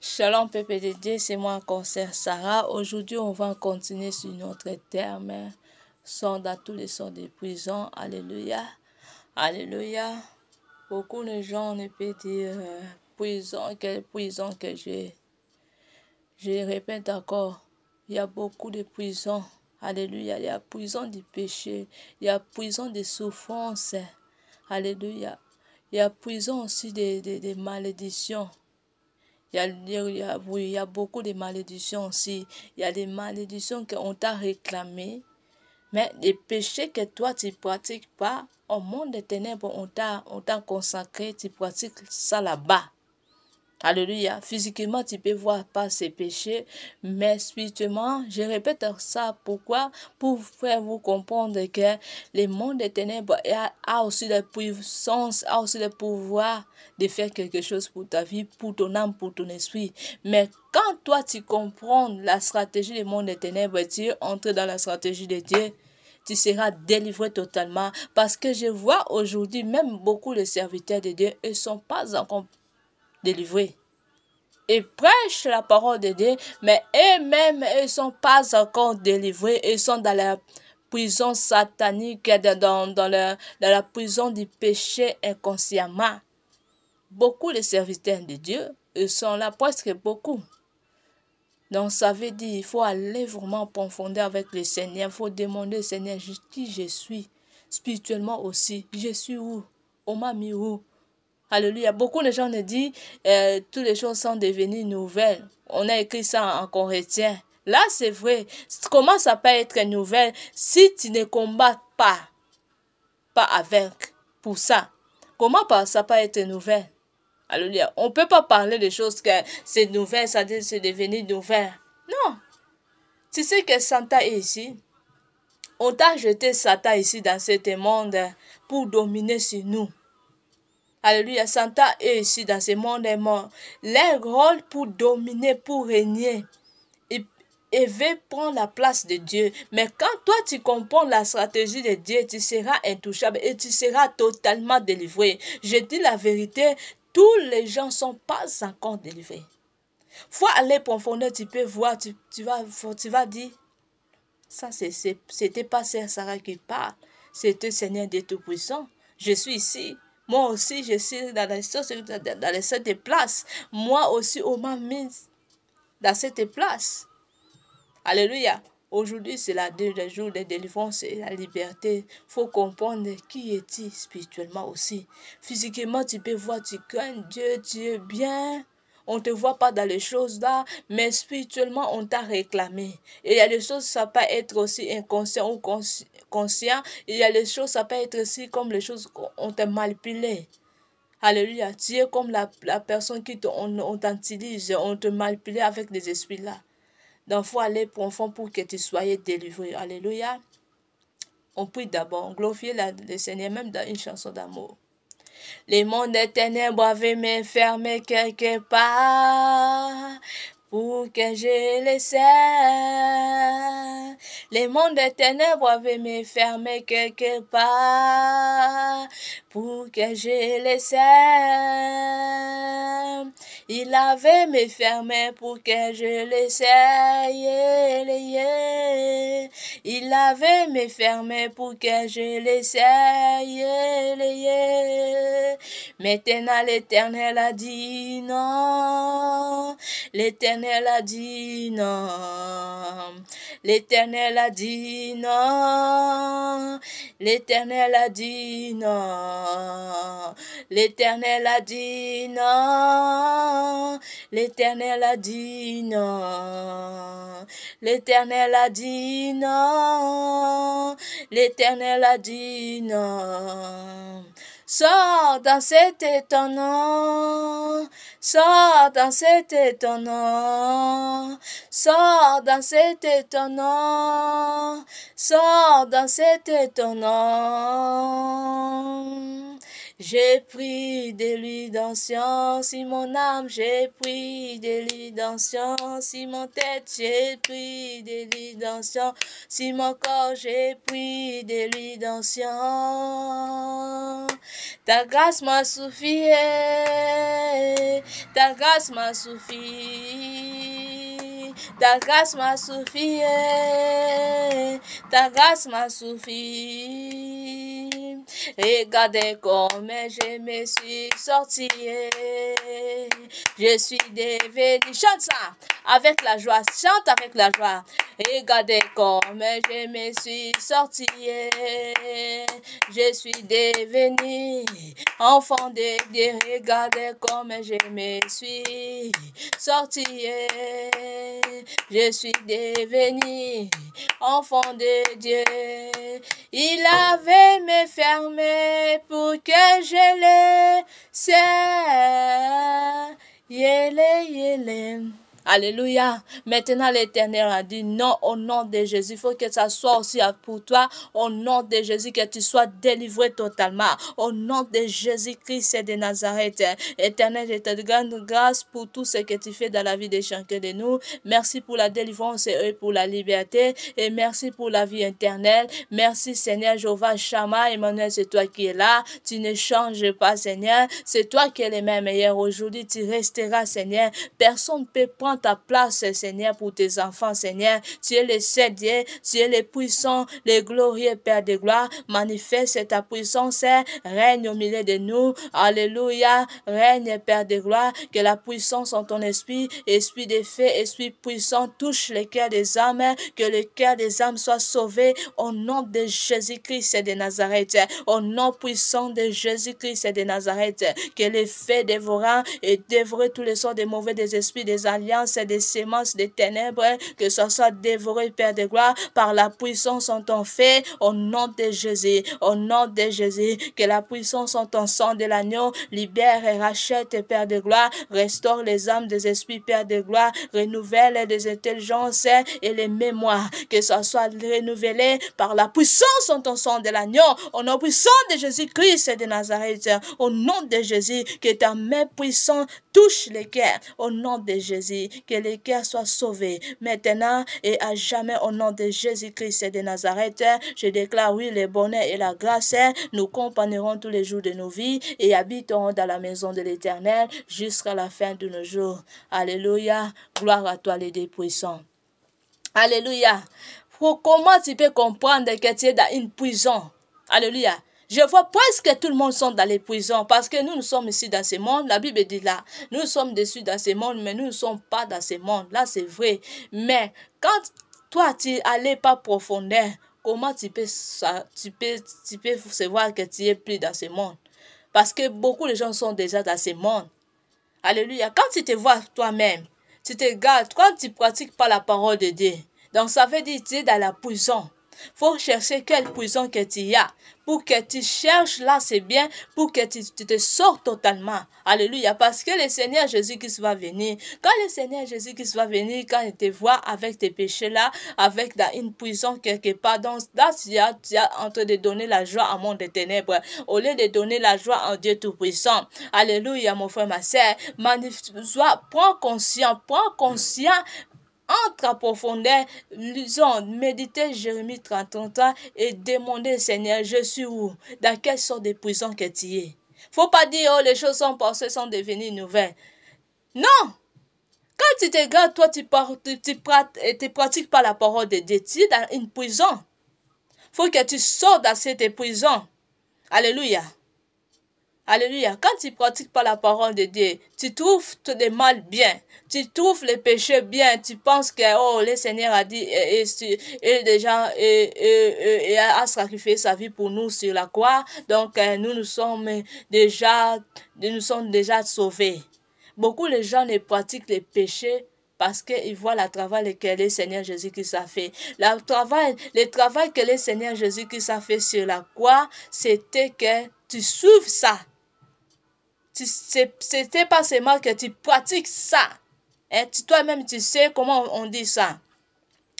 Shalom PPDD, c'est moi encore Sarah. Aujourd'hui, on va continuer sur notre terme. Sort dans tous les sorts de prison. Alléluia. Alléluia. Beaucoup de gens ne peuvent dire prison, quelle prison que j'ai. Je répète encore, il y a beaucoup de prisons. Alléluia. Il y a prison du péché. Il y a prison de souffrance. Alléluia. Il y a prison aussi des malédictions. Il y a beaucoup de malédictions aussi. Il y a des malédictions qu'on t'a réclamées. Mais les péchés que toi tu ne pratiques pas, au monde des ténèbres, on t'a consacré, tu pratiques ça là-bas. Alléluia. Physiquement, tu peux voir pas ces péchés, mais spirituellement, je répète ça. Pourquoi? Pour faire vous comprendre que le monde des ténèbres a aussi la puissance, a aussi le pouvoir de faire quelque chose pour ta vie, pour ton âme, pour ton esprit. Mais quand toi, tu comprends la stratégie du monde des ténèbres, tu entres dans la stratégie de Dieu, tu seras délivré totalement. Parce que je vois aujourd'hui, même beaucoup de serviteurs de Dieu, ils ne sont pas encore délivrés. Ils prêchent la parole de Dieu, mais eux-mêmes, ils ne sont pas encore délivrés. Ils sont dans la prison satanique, dans la prison du péché inconsciemment. Beaucoup de serviteurs de Dieu, ils sont là, presque beaucoup. Donc ça veut dire qu'il faut aller vraiment en profondeur avec le Seigneur. Il faut demander au Seigneur qui je suis, spirituellement aussi. Je suis où? On m'a mis où? Alléluia. Beaucoup de gens nous disent toutes les choses sont devenues nouvelles. On a écrit ça en Corinthiens. Là, c'est vrai. Comment ça peut être nouvelle si tu ne combats pas avec pour ça? Comment ça peut être nouvelle? Alléluia. On ne peut pas parler de choses que c'est nouvelle, ça dit c'est devenu nouvelle. Non. Tu sais que Satan est ici. On t'a jeté Satan ici dans ce monde pour dominer sur nous. Alléluia, Satan est ici dans ce monde est mort. Leur rôle pour dominer, pour régner, et veut prendre la place de Dieu. Mais quand toi tu comprends la stratégie de Dieu, tu seras intouchable et tu seras totalement délivré. Je dis la vérité, tous les gens ne sont pas encore délivrés. Faut aller profondément, tu peux voir, tu vas dire, ça c'était pas Sarah qui parle, c'était le Seigneur Dieu Tout-Puissant. Je suis ici. Moi aussi, je suis dans cette place. Moi aussi, on m'a mis dans cette place. Alléluia. Aujourd'hui, c'est le jour de délivrance et la liberté. Il faut comprendre qui es-tu spirituellement aussi. Physiquement, tu peux voir, tu crains Dieu, tu es bien. On ne te voit pas dans les choses là, mais spirituellement, on t'a réclamé. Et il y a des choses, ça peut être aussi inconscient ou conscient. Et il y a des choses, ça peut être aussi comme les choses qu'on t'a manipulé. Alléluia. Tu es comme la personne on t'utilise, on te manipule avec des esprits là. Donc, il faut aller profond pour que tu sois délivré. Alléluia. On prie d'abord, glorifier le Seigneur, même dans une chanson d'amour. Les mondes des ténèbres avaient m'enfermé quelque part pour que je les sers. Les mondes des ténèbres avaient m'enfermé quelque part pour que je les sers. Il avait m'enfermé pour que je les sers. Il avait m'enfermé pour que je les sers. Maintenant l'Éternel a dit non. L'Éternel a dit non. L'Éternel a dit non. L'Éternel a dit non. L'Éternel a dit non. L'Éternel a dit non. L'Éternel a dit non. L'Éternel a dit non. Sors dans cet étonnant, sors dans cet étonnant, sors dans cet étonnant, sors dans cet étonnant. J'ai pris de l'huile d'encens sur mon âme, j'ai pris de l'huile d'encens sur mon tête, j'ai pris de l'huile d'encens sur mon corps, j'ai pris de l'huile d'encens. Ta grâce m'a suffi, ta grâce m'a suffi, ta grâce m'a suffi, ta grâce m'a suffi. Regardez comme je me suis sorti, je suis devenu, chante ça avec la joie, chante avec la joie. Regardez comme je me suis sorti, je suis devenu enfant de Dieu. Regardez comme je me suis sorti, je suis devenu enfant de Dieu. Il avait me fermé pour que je le serre. Yele, yele. Alléluia. Maintenant, l'Éternel a dit non au nom de Jésus. Il faut que ça soit aussi pour toi. Au nom de Jésus, que tu sois délivré totalement. Au nom de Jésus-Christ de Nazareth. Éternel, je te rends grâce pour tout ce que tu fais dans la vie de chacun de nous. Merci pour la délivrance et pour la liberté. Et merci pour la vie éternelle. Merci Seigneur Jéhovah Shammah. Emmanuel, c'est toi qui es là. Tu ne changes pas, Seigneur. C'est toi qui es le même meilleur. Aujourd'hui, tu resteras, Seigneur. Personne ne peut prendre ta place, Seigneur, pour tes enfants, Seigneur. Tu es le seul Dieu, tu es le puissant, le glorieux Père de gloire. Manifeste ta puissance, règne au milieu de nous. Alléluia, règne Père de gloire. Que la puissance en ton esprit, esprit de feu, esprit puissant, touche le cœur des âmes. Que le cœur des âmes soit sauvé au nom de Jésus-Christ de Nazareth. Au nom puissant de Jésus-Christ de Nazareth. Que le feu dévorant et dévorer tous les sorts de mauvais des esprits, des alliances, des sémences des ténèbres, que ce soit dévoré, Père de gloire, par la puissance en ton fait, au nom de Jésus, au nom de Jésus, que la puissance en ton sang de l'agneau libère et rachète, Père de gloire, restaure les âmes des esprits, Père de gloire, renouvelle les intelligences et les mémoires, que ce soit renouvelé par la puissance en ton sang de l'agneau, au nom puissant de Jésus-Christ de Nazareth, au nom de Jésus, que ta main puissante touche les cœurs, au nom de Jésus, que les cœurs soient sauvés maintenant et à jamais au nom de Jésus-Christ de Nazareth. Je déclare oui, le bonheur et la grâce nous accompagneront tous les jours de nos vies et habiteront dans la maison de l'Éternel jusqu'à la fin de nos jours. Alléluia, gloire à toi les deux puissants. Alléluia. Comment tu peux comprendre que tu es dans une prison? Alléluia. Je vois presque tout le monde sont dans les prisons parce que nous sommes ici dans ce monde. La Bible dit là, nous sommes dessus dans ce monde, mais nous ne sommes pas dans ce monde. Là, c'est vrai. Mais quand toi, tu n'allais pas profondeur, comment tu peux savoir que tu es plus dans ce monde? Parce que beaucoup de gens sont déjà dans ce monde. Alléluia. Quand tu te vois toi-même, tu te gardes, quand tu ne pratiques pas la parole de Dieu, donc ça veut dire que tu es dans la prison. Faut chercher quelle prison que tu as. Pour que tu cherches là, c'est bien. Pour que tu te sors totalement. Alléluia. Parce que le Seigneur Jésus-Christ va venir. Quand le Seigneur Jésus-Christ va venir, quand il te voit avec tes péchés là, avec dans une prison quelque part, donc là, tu es en train de donner la joie à monde des ténèbres. Au lieu de donner la joie en Dieu Tout-Puissant. Alléluia, mon frère, ma sœur. Prends conscience. Entre à profondeur, lisons, méditez Jérémie 33 et demandez, Seigneur, je suis où? Dans quelle sorte de prison que tu es? Faut pas dire, oh, les choses sont passées, sont devenues nouvelles. Non! Quand tu te gardes, toi, tu pratiques pas la parole de Dieu, tu es dans une prison. Faut que tu sors de cette prison. Alléluia. Alléluia. Quand tu ne pratiques pas la parole de Dieu, tu trouves le mal bien. Tu trouves les péchés bien. Tu penses que, oh, le Seigneur a dit, et a sacrifié sa vie pour nous sur la croix. Donc, nous sommes déjà sauvés. Beaucoup de gens ne pratiquent les péchés parce qu'ils voient le travail que le Seigneur Jésus-Christ a fait. Le travail que le Seigneur Jésus-Christ a fait sur la croix, c'était que tu suives ça. C'était pas seulement que tu pratiques ça. Toi-même, tu sais comment on dit ça.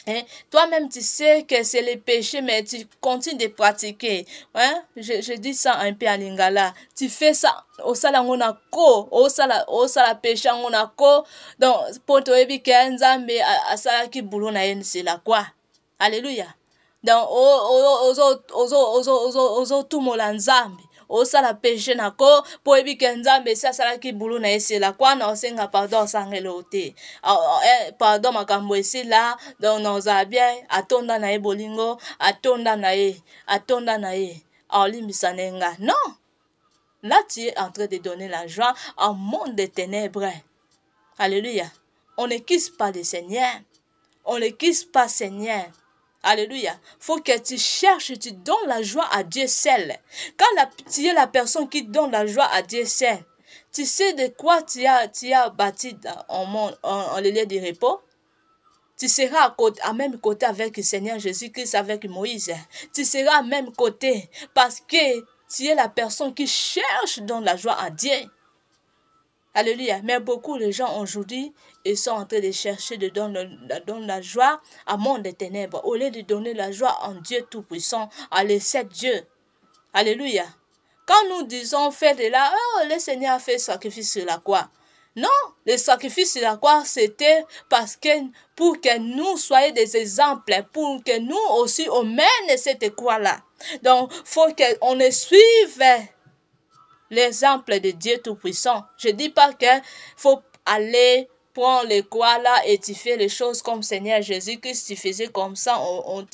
Hein? Toi-même, tu sais que c'est le péché, mais tu continues de pratiquer. Hein? Je dis ça un peu à Lingala. Tu fais ça au salamonako, au sala péché monako. Donc, pour toi, il y a un zambe à ça qui boulot na yen, c'est la quoi. Alléluia. Donc, ozo tout mon nzambe. Osala péché nako po ebike nzambe esi asalaki bulu na esila kwa na osenga pardon osangelo te pardon makambo esila donc naozala bien atonda na ye bolingo atonda na ye aolimbisa na nga non. Là tu es en train de donner la joie au monde des ténèbres. Alléluia. On ne quitte pas le Seigneur, on ne quitte pas Seigneur. Alléluia. Faut que tu cherches, tu donnes la joie à Dieu seul. Quand tu es la personne qui donne la joie à Dieu seul, tu sais de quoi tu as bâti en le lieu de repos. Tu seras à même côté avec le Seigneur Jésus-Christ, avec Moïse. Tu seras à même côté parce que tu es la personne qui cherche dans la joie à Dieu. Alléluia. Mais beaucoup de gens aujourd'hui, ils sont en train de chercher de donner la joie à monde des ténèbres, au lieu de donner la joie en Dieu Tout-Puissant, à laisser Dieu. Alléluia. Quand nous disons faire de là, oh, le Seigneur a fait sacrifice sur la croix. Non, le sacrifice sur la croix, c'était parce que pour que nous soyons des exemples, pour que nous aussi, on mène cette croix-là. Donc, il faut qu'on ne suive l'exemple de Dieu Tout-Puissant. Je ne dis pas qu'il faut aller prendre les croix là et tu fais les choses comme Seigneur Jésus-Christ, tu faisais comme ça, on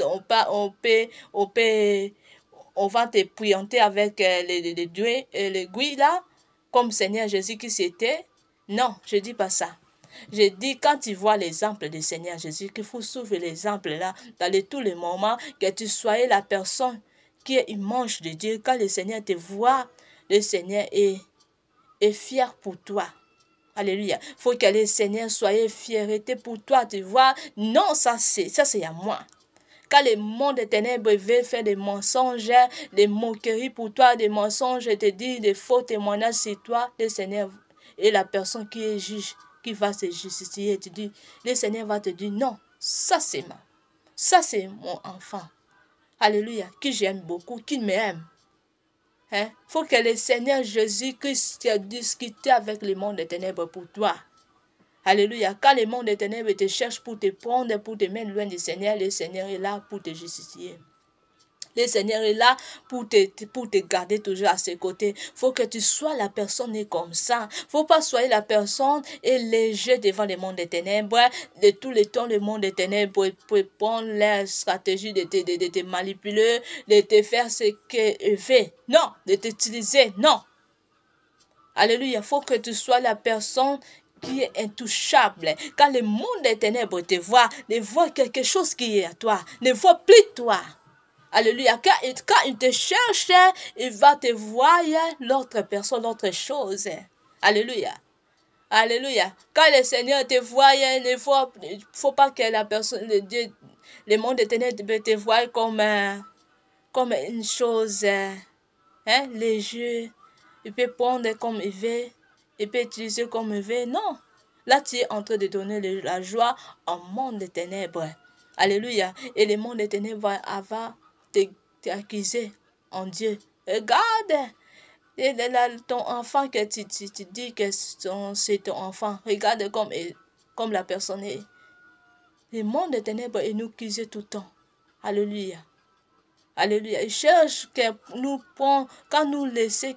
va te prianter avec l'aiguille là, comme Seigneur Jésus-Christ était. Non, je ne dis pas ça. Je dis, quand tu vois l'exemple du Seigneur Jésus, qu'il faut suivre l'exemple là, dans tous les moments, que tu sois la personne qui est immense de Dieu. Quand le Seigneur te voit, le Seigneur est fier pour toi. Alléluia. Il faut que le Seigneur soit fier pour toi. Tu vois, non, ça c'est à moi. Quand le monde des ténèbres veut faire des mensonges, des moqueries pour toi, des mensonges, te dit des faux témoignages sur toi, le Seigneur est la personne qui est juge, qui va se justifier. Tu dis, le Seigneur va te dire, non, ça c'est mon enfant. Alléluia, qui j'aime beaucoup, qui m'aime. Hein? Faut que le Seigneur Jésus-Christ discute avec le monde des ténèbres pour toi. Alléluia. Quand le monde des ténèbres te cherche pour te prendre, pour te mettre loin du Seigneur, le Seigneur est là pour te justifier. Le Seigneur est là pour te garder toujours à ses côtés. Faut que tu sois la personne comme ça. Faut pas soyez la personne et léger devant le monde des ténèbres. De tous les temps, le monde des ténèbres pour prendre la stratégie de te manipuler, de te faire ce qu'il fait. Non, de t'utiliser. Non. Alléluia. Faut que tu sois la personne qui est intouchable. Quand le monde des ténèbres te voit, ne voit quelque chose qui est à toi. Ne voit plus toi. Alléluia. Quand il te cherche, il va te voir l'autre personne, l'autre chose. Alléluia. Alléluia. Quand le Seigneur te voit, il ne faut pas que la personne, le monde des ténèbres te voie comme une chose légère. Il peut prendre comme il veut. Il peut utiliser comme il veut. Non. Là, tu es en train de donner la joie au monde des ténèbres. Alléluia. Et le monde des ténèbres va t'accuser en Dieu. Regarde, ton enfant que tu dis que c'est ton enfant. Regarde comme la personne est. Le monde des ténèbres, il nous accuse tout le temps. Alléluia. Alléluia. Il cherche que nous prend, quand nous laissons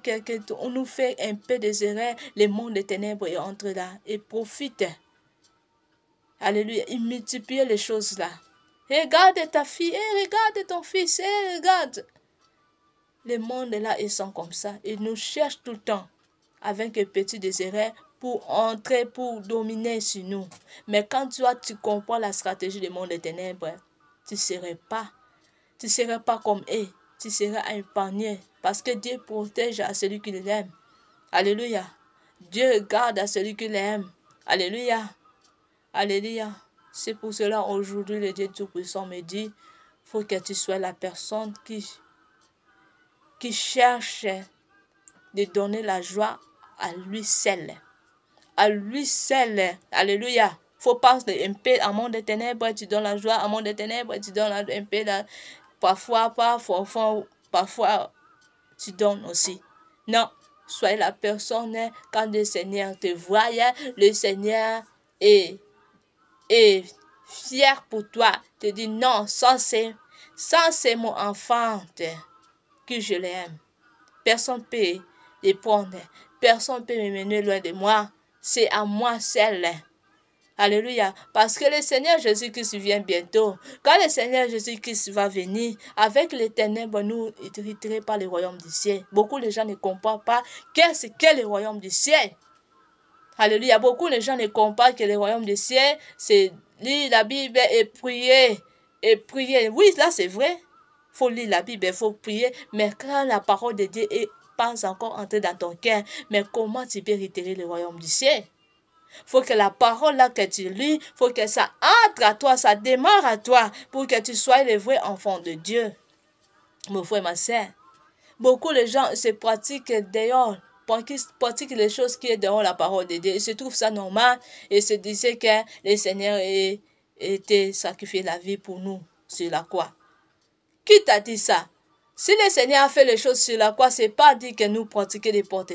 on nous fait un peu des erreurs, le monde des ténèbres est entré là et profite. Alléluia. Il multiplie les choses là. Regarde ta fille, regarde ton fils, regarde. Le monde là, ils sont comme ça. Ils nous cherchent tout le temps avec un petit désir pour entrer, pour dominer sur nous. Mais quand tu comprends la stratégie du monde des ténèbres, tu ne seras pas comme eux. Tu seras épargné parce que Dieu protège à celui qui l'aime. Alléluia. Dieu garde à celui qui l'aime. Alléluia. Alléluia. C'est pour cela aujourd'hui le Dieu Tout-Puissant me dit, faut que tu sois la personne qui cherche de donner la joie à lui seul. À lui seul. Alléluia. Faut pas un peu à monde des ténèbres, tu donnes la joie, à monde des ténèbres, tu donnes un peu, parfois, parfois, tu donnes aussi. Non, soyez la personne, quand le Seigneur te voit, le Seigneur est fier pour toi. Te dit non, ça c'est mon enfant que je l'aime. Personne ne peut les prendre. Personne ne peut me mener loin de moi. C'est à moi seul. Alléluia. Parce que le Seigneur Jésus-Christ vient bientôt. Quand le Seigneur Jésus-Christ va venir, avec les ténèbres, nous hériterons par le royaume du ciel. Beaucoup de gens ne comprennent pas qu'est-ce qu'est le royaume du ciel. Alléluia. Beaucoup de gens ne comprennent que le royaume du ciel, c'est lire la Bible et prier. Et prier. Oui, là c'est vrai. Il faut lire la Bible, il faut prier. Mais quand la parole de Dieu n'est pas encore entrée dans ton cœur, mais comment tu peux réitérer le royaume du ciel? Faut que la parole là que tu lis, faut que ça entre à toi, ça démarre à toi pour que tu sois le vrai enfant de Dieu. Mon frère, ma soeur, beaucoup de gens se pratiquent dehors, pratiquent les choses qui sont dehors la parole de Dieu. Ils se trouvent ça normal et se disaient que le Seigneur était sacrifié la vie pour nous sur la croix. Qui t'a dit ça? Si le Seigneur a fait les choses sur la croix, c'est pas dit que nous pratiquons n'importe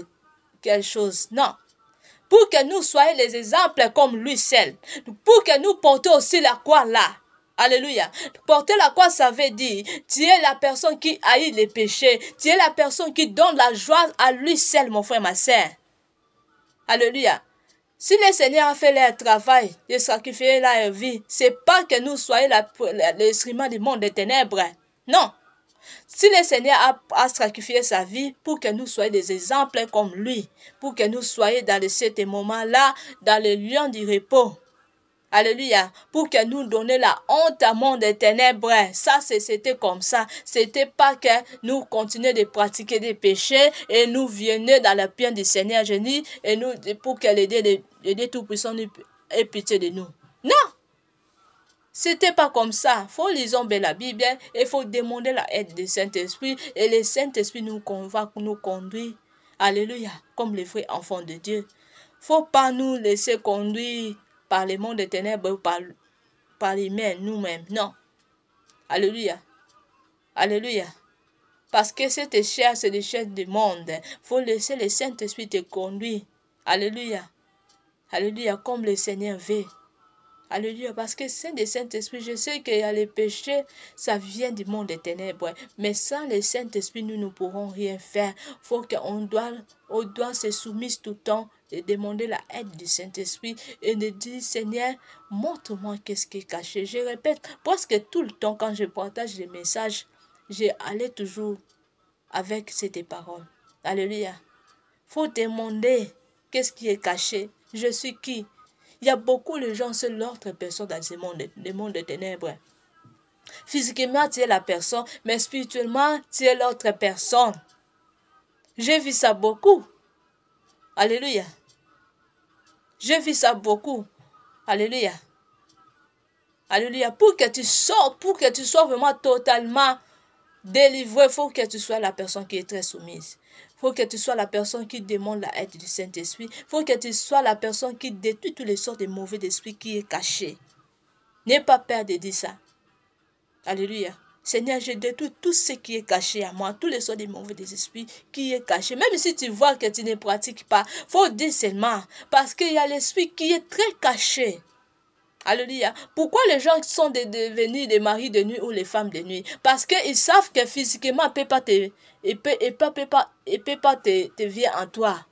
quelle chose. Non. Pour que nous soyons les exemples comme lui seul. Pour que nous portions aussi la croix là. Alléluia. Porter la croix, ça veut dire, tu es la personne qui haït les péchés. Tu es la personne qui donne la joie à lui seul, mon frère, ma soeur. Alléluia. Si le Seigneur a fait leur travail, de sacrifier leur vie, c'est pas que nous soyons l'instrument du monde des ténèbres. Non. Si le Seigneur a sacrifié sa vie pour que nous soyons des exemples comme lui, pour que nous soyons dans ce moment-là, dans le lieu du repos. Alléluia. Pour que nous donnions la honte à monde des ténèbres. Ça, c'était comme ça. C'était pas que nous continuions de pratiquer des péchés et nous venions dans la pierre du Seigneur Jésus et nous, pour que l'aider Tout-Puissant ait pitié de nous. Non! C'était pas comme ça. Il faut lire bien la Bible et il faut demander la aide du Saint-Esprit et le Saint-Esprit va nous conduire. Alléluia. Comme les vrais enfants de Dieu. Faut pas nous laisser conduire par le monde des ténèbres, par les mains nous-mêmes. Non. Alléluia. Alléluia. Parce que cette chair, c'est les chairs du monde. Faut laisser le Saint-Esprit te conduire. Alléluia. Alléluia. Comme le Seigneur veut. Alléluia, parce que c'est le Saint-Esprit, je sais qu'il y a les péchés, ça vient du monde des ténèbres. Mais sans le Saint-Esprit, nous ne pourrons rien faire. Faut qu'on doit se soumettre tout le temps et demander la aide du Saint-Esprit et de dire, Seigneur, montre-moi qu'est-ce qui est caché. Je répète, presque tout le temps quand je partage les messages, j'allais toujours avec ces paroles. Alléluia. Faut demander qu'est-ce qui est caché. Je suis qui? Il y a beaucoup de gens, c'est l'autre personne dans ce monde, le monde des ténèbres. Physiquement, tu es la personne, mais spirituellement, tu es l'autre personne. J'ai vu ça beaucoup. Alléluia. J'ai vu ça beaucoup. Alléluia. Alléluia. Pour que tu sois vraiment totalement délivré, il faut que tu sois la personne qui est très soumise. Il faut que tu sois la personne qui demande la aide du Saint-Esprit. Il faut que tu sois la personne qui détruit toutes les sortes de mauvais esprits qui est caché. N'aie pas peur de dire ça. Alléluia. Seigneur, je détruis tout ce qui est caché à moi, tous les sortes de mauvais esprits qui est caché. Même si tu vois que tu ne pratiques pas, il faut dire seulement. Parce qu'il y a l'esprit qui est très caché. Alléluia. Pourquoi les gens sont devenus des maris de nuit ou les femmes de nuit? Parce qu'ils savent que physiquement, il ne peut pas te venir en toi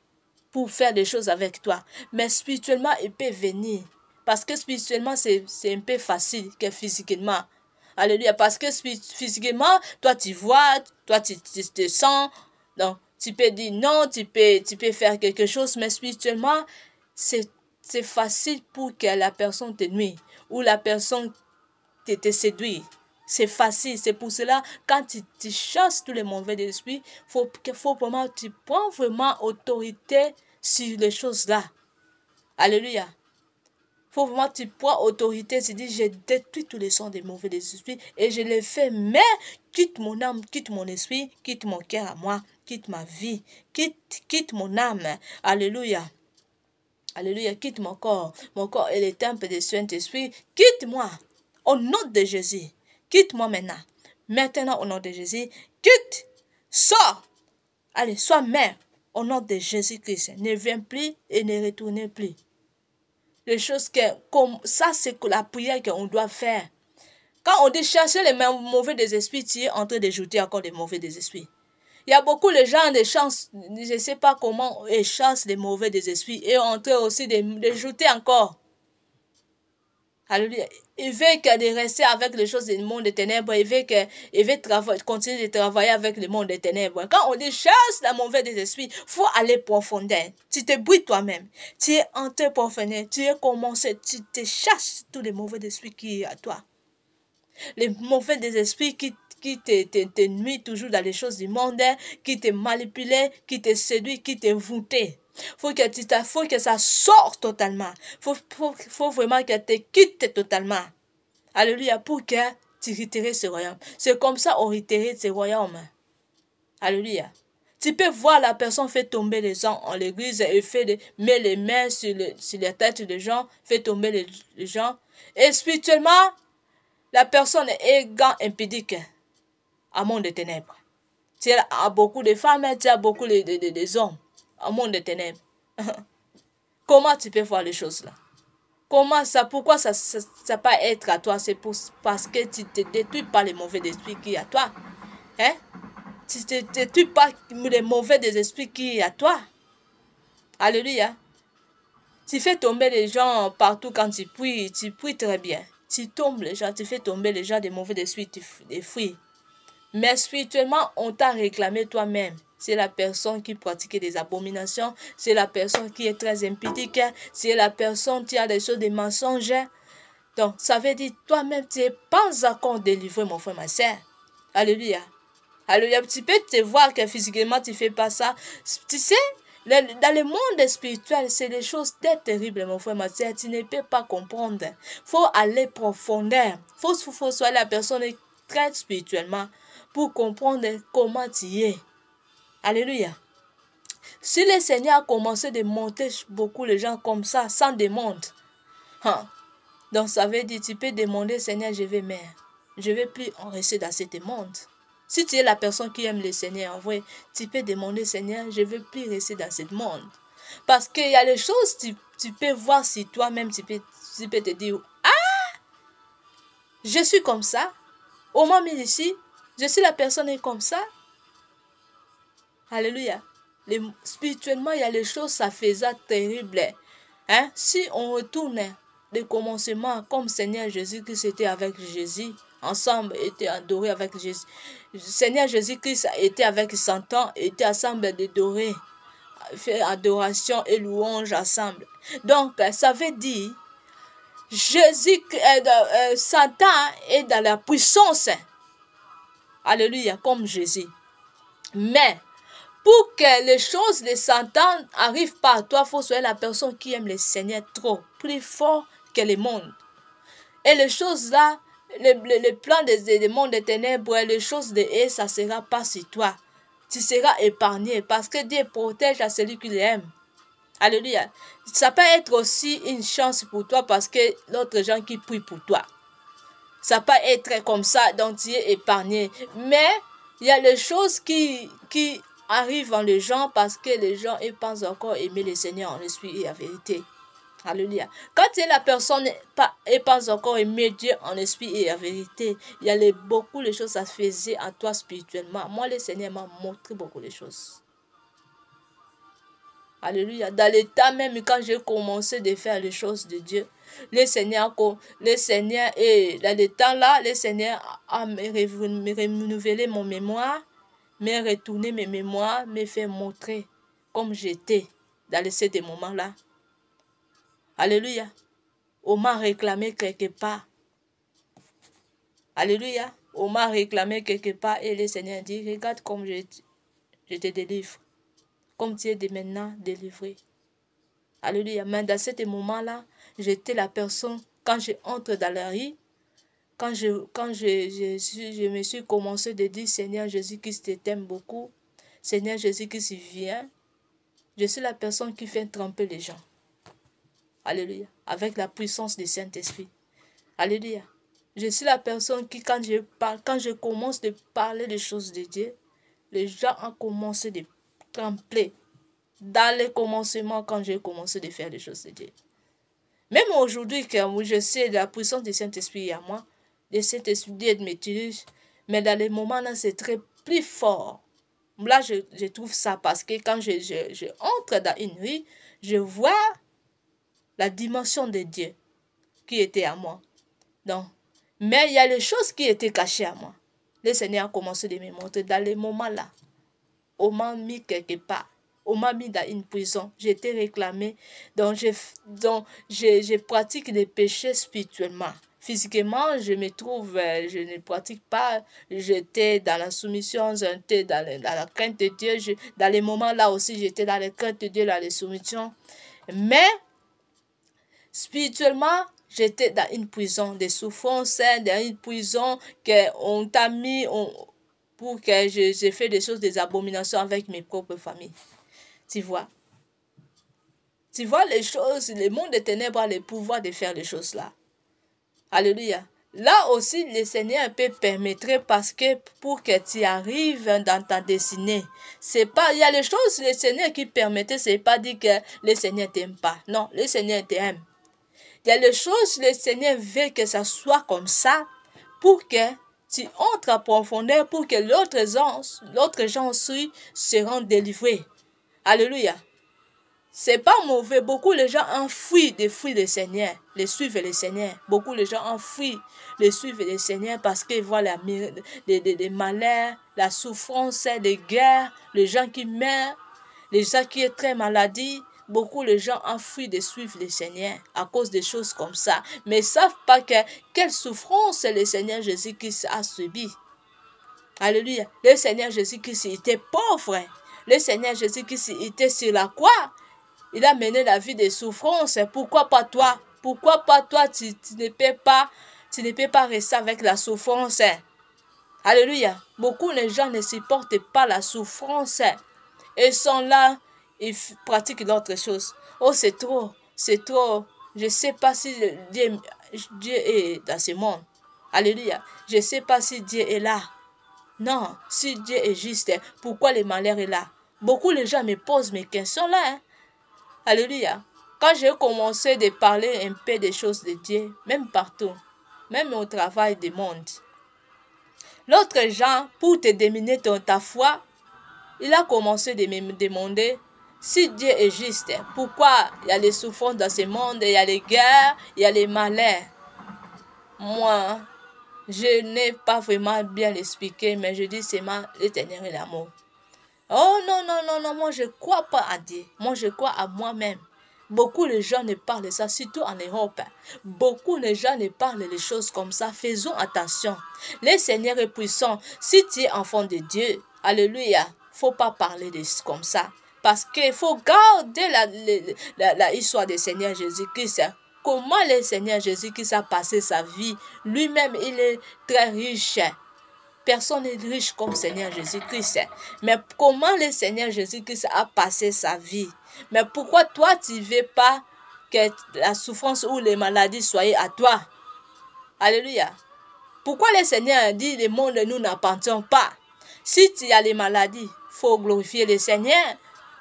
pour faire des choses avec toi. Mais spirituellement, il peut venir. Parce que spirituellement, c'est un peu facile que physiquement. Alléluia. Parce que physiquement, toi tu vois, toi tu te sens. Donc, tu peux dire non, tu peux faire quelque chose. Mais spirituellement, c'est facile pour que la personne te nuise ou la personne te séduit. C'est facile. C'est pour cela, quand tu chasses tous les mauvais esprits, tu prends vraiment autorité sur les choses-là. Alléluia. Faut vraiment que tu prends autorité. Tu dis, je détruis tous les sons des mauvais esprits et je les fais. Mais quitte mon âme, quitte mon esprit, quitte mon cœur à moi, quitte ma vie, quitte mon âme. Alléluia. Alléluia, quitte mon corps. Mon corps est le temple du Saint-Esprit. Quitte-moi. Au nom de Jésus. Quitte-moi maintenant. Maintenant, au nom de Jésus. Quitte. Sors. Allez, sois mère. Au nom de Jésus-Christ. Ne viens plus et ne retourne plus. Les choses que, comme ça, c'est la prière qu'on doit faire. Quand on dit chercher les mauvais des esprits, tu es en train de jeter encore des mauvais des esprits. Il y a beaucoup de gens, de chances, je ne sais pas comment ils chassent les mauvais des esprits et en train aussi de jeter encore. Alléluia. Il veut de rester avec les choses du monde des ténèbres. Il veut continuer de travailler avec le monde des ténèbres. Quand on dit chasse la mauvaise des esprits, il faut aller profondément. Tu te brouilles toi-même. Tu es en train de profondément. Tu es commencé. Tu te chasses tous les mauvais esprits qui sont à toi. Les mauvais des esprits qui te nuit toujours dans les choses du monde, qui te manipule, qui te séduit, qui te voûte. Faut que ça sorte totalement. Faut vraiment que tu quittes totalement. Alléluia, pour que tu retires ce royaume. C'est comme ça on retire ce royaume. Alléluia. Tu peux voir la personne fait tomber les gens en l'église et met les mains sur la tête des gens, fait tomber les gens. Et spirituellement, la personne est grand impédique à monde de ténèbres. Tu as beaucoup de femmes, tu as beaucoup de hommes à monde de ténèbres. Comment tu peux voir les choses là? Comment ça? Pourquoi ça peut être à toi? C'est parce que tu te détruis par les mauvais esprits qui sont à toi. Hein? Tu te détruis par les mauvais esprits qui sont à toi. Alléluia. Tu fais tomber les gens partout quand tu pries très bien. Tu tombes les gens, tu fais tomber les gens des mauvais esprits, des fruits. Mais spirituellement, on t'a réclamé toi-même. C'est la personne qui pratique des abominations, c'est la personne qui est très impudique, c'est la personne qui a des choses, des mensonges. Donc, ça veut dire toi-même, tu n'es pas encore délivré, mon frère, ma soeur. Alléluia. Alléluia. Tu peux te voir que physiquement, tu ne fais pas ça. Tu sais, dans le monde spirituel, c'est des choses très terribles, mon frère, ma soeur. Tu ne peux pas comprendre. Il faut aller profondément. Il faut soit la personne très spirituellement pour comprendre comment tu es. Alléluia. Si le Seigneur a commencé de monter beaucoup les gens comme ça, sans demande, donc ça veut dire, tu peux demander, Seigneur, je vais mère. Je ne vais plus en rester dans cette monde. Si tu es la personne qui aime le Seigneur, en vrai, tu peux demander, Seigneur, je ne veux plus rester dans ce monde. Parce qu'il y a des choses, tu peux voir si toi-même, tu peux te dire, ah, je suis comme ça. Au moment ici, je suis la personne comme ça. Alléluia. Spirituellement, il y a des choses, ça faisait terrible. Hein? Si on retourne le commencement comme Seigneur Jésus-Christ était avec Jésus, ensemble était adoré avec Jésus. Seigneur Jésus-Christ était avec Satan, était ensemble d'adorer, fait adoration et louange ensemble. Donc, ça veut dire, Satan est dans la puissance. Alléluia, comme Jésus. Mais, pour que les choses de Satan n'arrivent pas à toi, il faut être la personne qui aime le Seigneur trop, plus fort que le monde. Et les choses là, les plans des mondes des ténèbres, les choses de haie, ça ne sera pas sur toi. Tu seras épargné parce que Dieu protège à celui qui l'aime. Alléluia. Ça peut être aussi une chance pour toi parce que l'autre gens qui prient pour toi. Ça peut être comme ça, donc tu es épargné. Mais il y a les choses qui arrivent en les gens parce que les gens ils pensent encore aimer le Seigneur en esprit et en vérité. Alléluia. Quand tu es la personne et pense encore aimer Dieu en esprit et en vérité, il y a beaucoup de choses à faire à toi spirituellement. Moi, le Seigneur m'a montré beaucoup de choses. Alléluia. Dans l'état même, quand j'ai commencé de faire les choses de Dieu, le Seigneur et dans le temps là, le Seigneur a renouvelé mon mémoire, m'a retourné mes mémoires, m'a fait montrer comme j'étais dans ces moments-là. Alléluia. On m'a réclamé quelque part. Alléluia. On m'a réclamé quelque part et le Seigneur dit, regarde comme je te délivre. Comme tu es de maintenant délivré. Alléluia. Mais dans ce moment-là, j'étais la personne, quand je entre dans la rue, quand je me suis commencé de dire, Seigneur Jésus-Christ t'aime beaucoup. Seigneur Jésus-Christ vient. Je suis la personne qui fait tremper les gens. Alléluia. Avec la puissance du Saint-Esprit. Alléluia. Je suis la personne qui, quand je commence de parler des choses de Dieu, les gens ont commencé de trembler. Dans le commencement, quand j'ai commencé de faire les choses de Dieu. Même aujourd'hui, quand je sais la puissance du Saint-Esprit à moi, le Saint-Esprit Dieu m'utilise, mais dans les moments là, c'est très plus fort. Là, je trouve ça parce que quand je entre dans une rue, je vois la dimension de Dieu qui était à moi. Donc, mais il y a les choses qui étaient cachées à moi. Le Seigneur a commencé de me montrer dans les moments là. On m'a mis quelque part. On m'a mis dans une prison. J'ai été réclamé. Donc, je pratique des péchés spirituellement. Physiquement, je me trouve, je ne pratique pas. J'étais dans la soumission, j'étais dans la crainte de Dieu. Dans les moments là aussi, j'étais dans la crainte de Dieu, dans la soumission. Mais, spirituellement, j'étais dans une prison de souffrance, dans une prison qu'on t'a mis pour que j'ai fait des choses, des abominations avec mes propres familles. Tu vois? Tu vois les choses, le monde des ténèbres a le pouvoir de faire les choses là. Alléluia. Là aussi, le Seigneur peut permettre parce que pour que tu arrives dans ta destinée, c'est pas, il y a les choses, le Seigneur qui permettait, c'est pas dire que le Seigneur t'aime pas. Non, le Seigneur t'aime. Il y a les choses, le Seigneur veut que ça soit comme ça pour que tu entres en profondeur, pour que l'autre gens aussi seront délivrés. Alléluia. C'est pas mauvais. Beaucoup de gens ont fui de fuir le Seigneur, les suivre le Seigneur. Beaucoup de gens ont fui de suivre le Seigneur parce qu'ils voient les malheurs, la souffrance, les guerres, les gens qui meurent, les gens qui sont très malades. Beaucoup de gens ont fui de suivre le Seigneur à cause des choses comme ça. Mais ils ne savent pas quelle souffrance le Seigneur Jésus-Christ a subi. Alléluia. Le Seigneur Jésus-Christ était pauvre. Le Seigneur Jésus-Christ était sur la croix. Il a mené la vie de souffrance. Pourquoi pas toi? Pourquoi pas toi? Tu ne peux pas rester avec la souffrance. Alléluia. Beaucoup de gens ne supportent pas la souffrance. Ils sont là, ils pratiquent d'autres choses. Oh, c'est trop. C'est trop. Je ne sais pas si Dieu est dans ce monde. Alléluia. Je ne sais pas si Dieu est là. Non, si Dieu est juste, pourquoi le malheur est là? Beaucoup de gens me posent mes questions là. Alléluia. Quand j'ai commencé de parler un peu des choses de Dieu, même partout, même au travail du monde, l'autre gens, pour te déminer ta foi, il a commencé de me demander si Dieu est juste. Pourquoi il y a les souffrances dans ce monde, il y a les guerres, il y a les malheurs. Moi, je n'ai pas vraiment bien expliqué, mais je dis seulement l'éternel est l'amour. Oh non, non, non, non, moi je ne crois pas à Dieu. Moi je crois à moi-même. Beaucoup de gens ne parlent de ça, surtout en Europe. Beaucoup de gens ne parlent de choses comme ça. Faisons attention. Le Seigneur est puissant. Si tu es enfant de Dieu, alléluia, il ne faut pas parler de comme ça. Parce qu'il faut garder la histoire du Seigneur Jésus-Christ. Comment le Seigneur Jésus-Christ a passé sa vie. Lui-même, il est très riche. Personne n'est riche comme le Seigneur Jésus-Christ. Mais comment le Seigneur Jésus-Christ a passé sa vie? Mais pourquoi toi, tu ne veux pas que la souffrance ou les maladies soient à toi? Alléluia. Pourquoi le Seigneur dit le monde nous n'appartient pas? Si tu as les maladies, il faut glorifier le Seigneur.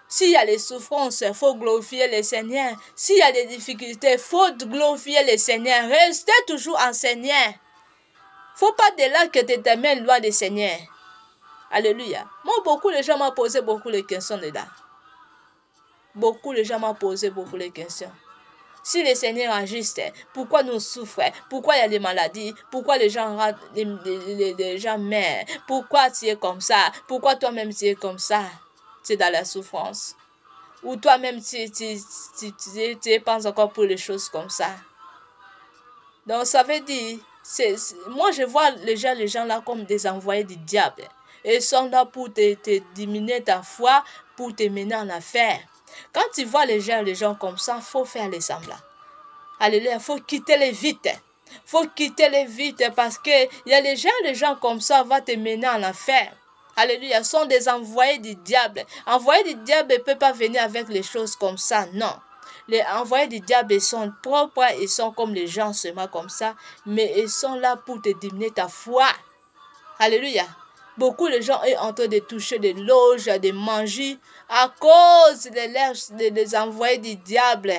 S'il y a les souffrances, il faut glorifier le Seigneur. S'il y a des difficultés, il faut glorifier le Seigneur. Restez toujours en Seigneur. Faut pas de là que tu te mets loin du Seigneur. Alléluia. Moi, beaucoup de gens m'ont posé beaucoup de questions de là. Beaucoup de gens m'ont posé beaucoup de questions. Si le Seigneur est juste, pourquoi nous souffrons? Pourquoi il y a des maladies? Pourquoi les gens meurent? Pourquoi tu es comme ça? Pourquoi toi-même tu es comme ça? Tu es dans la souffrance. Ou toi-même tu penses encore pour les choses comme ça. Donc ça veut dire... moi, je vois les gens là comme des envoyés du diable. Ils sont là pour te diminuer ta foi, pour te mener en affaire. Quand tu vois les gens comme ça, il faut faire les semblants. Alléluia, il faut quitter les vite. Il faut quitter les vite parce qu'il y a les gens comme ça vont te mener en affaire. Alléluia, ils sont des envoyés du diable. Envoyés du diable ne peut pas venir avec les choses comme ça, non. Les envoyés du diable, ils sont propres, ils sont comme les gens seulement comme ça, mais ils sont là pour te diminuer ta foi. Alléluia. Beaucoup de gens sont en train de toucher des loges, de manger à cause des envoyés du diable.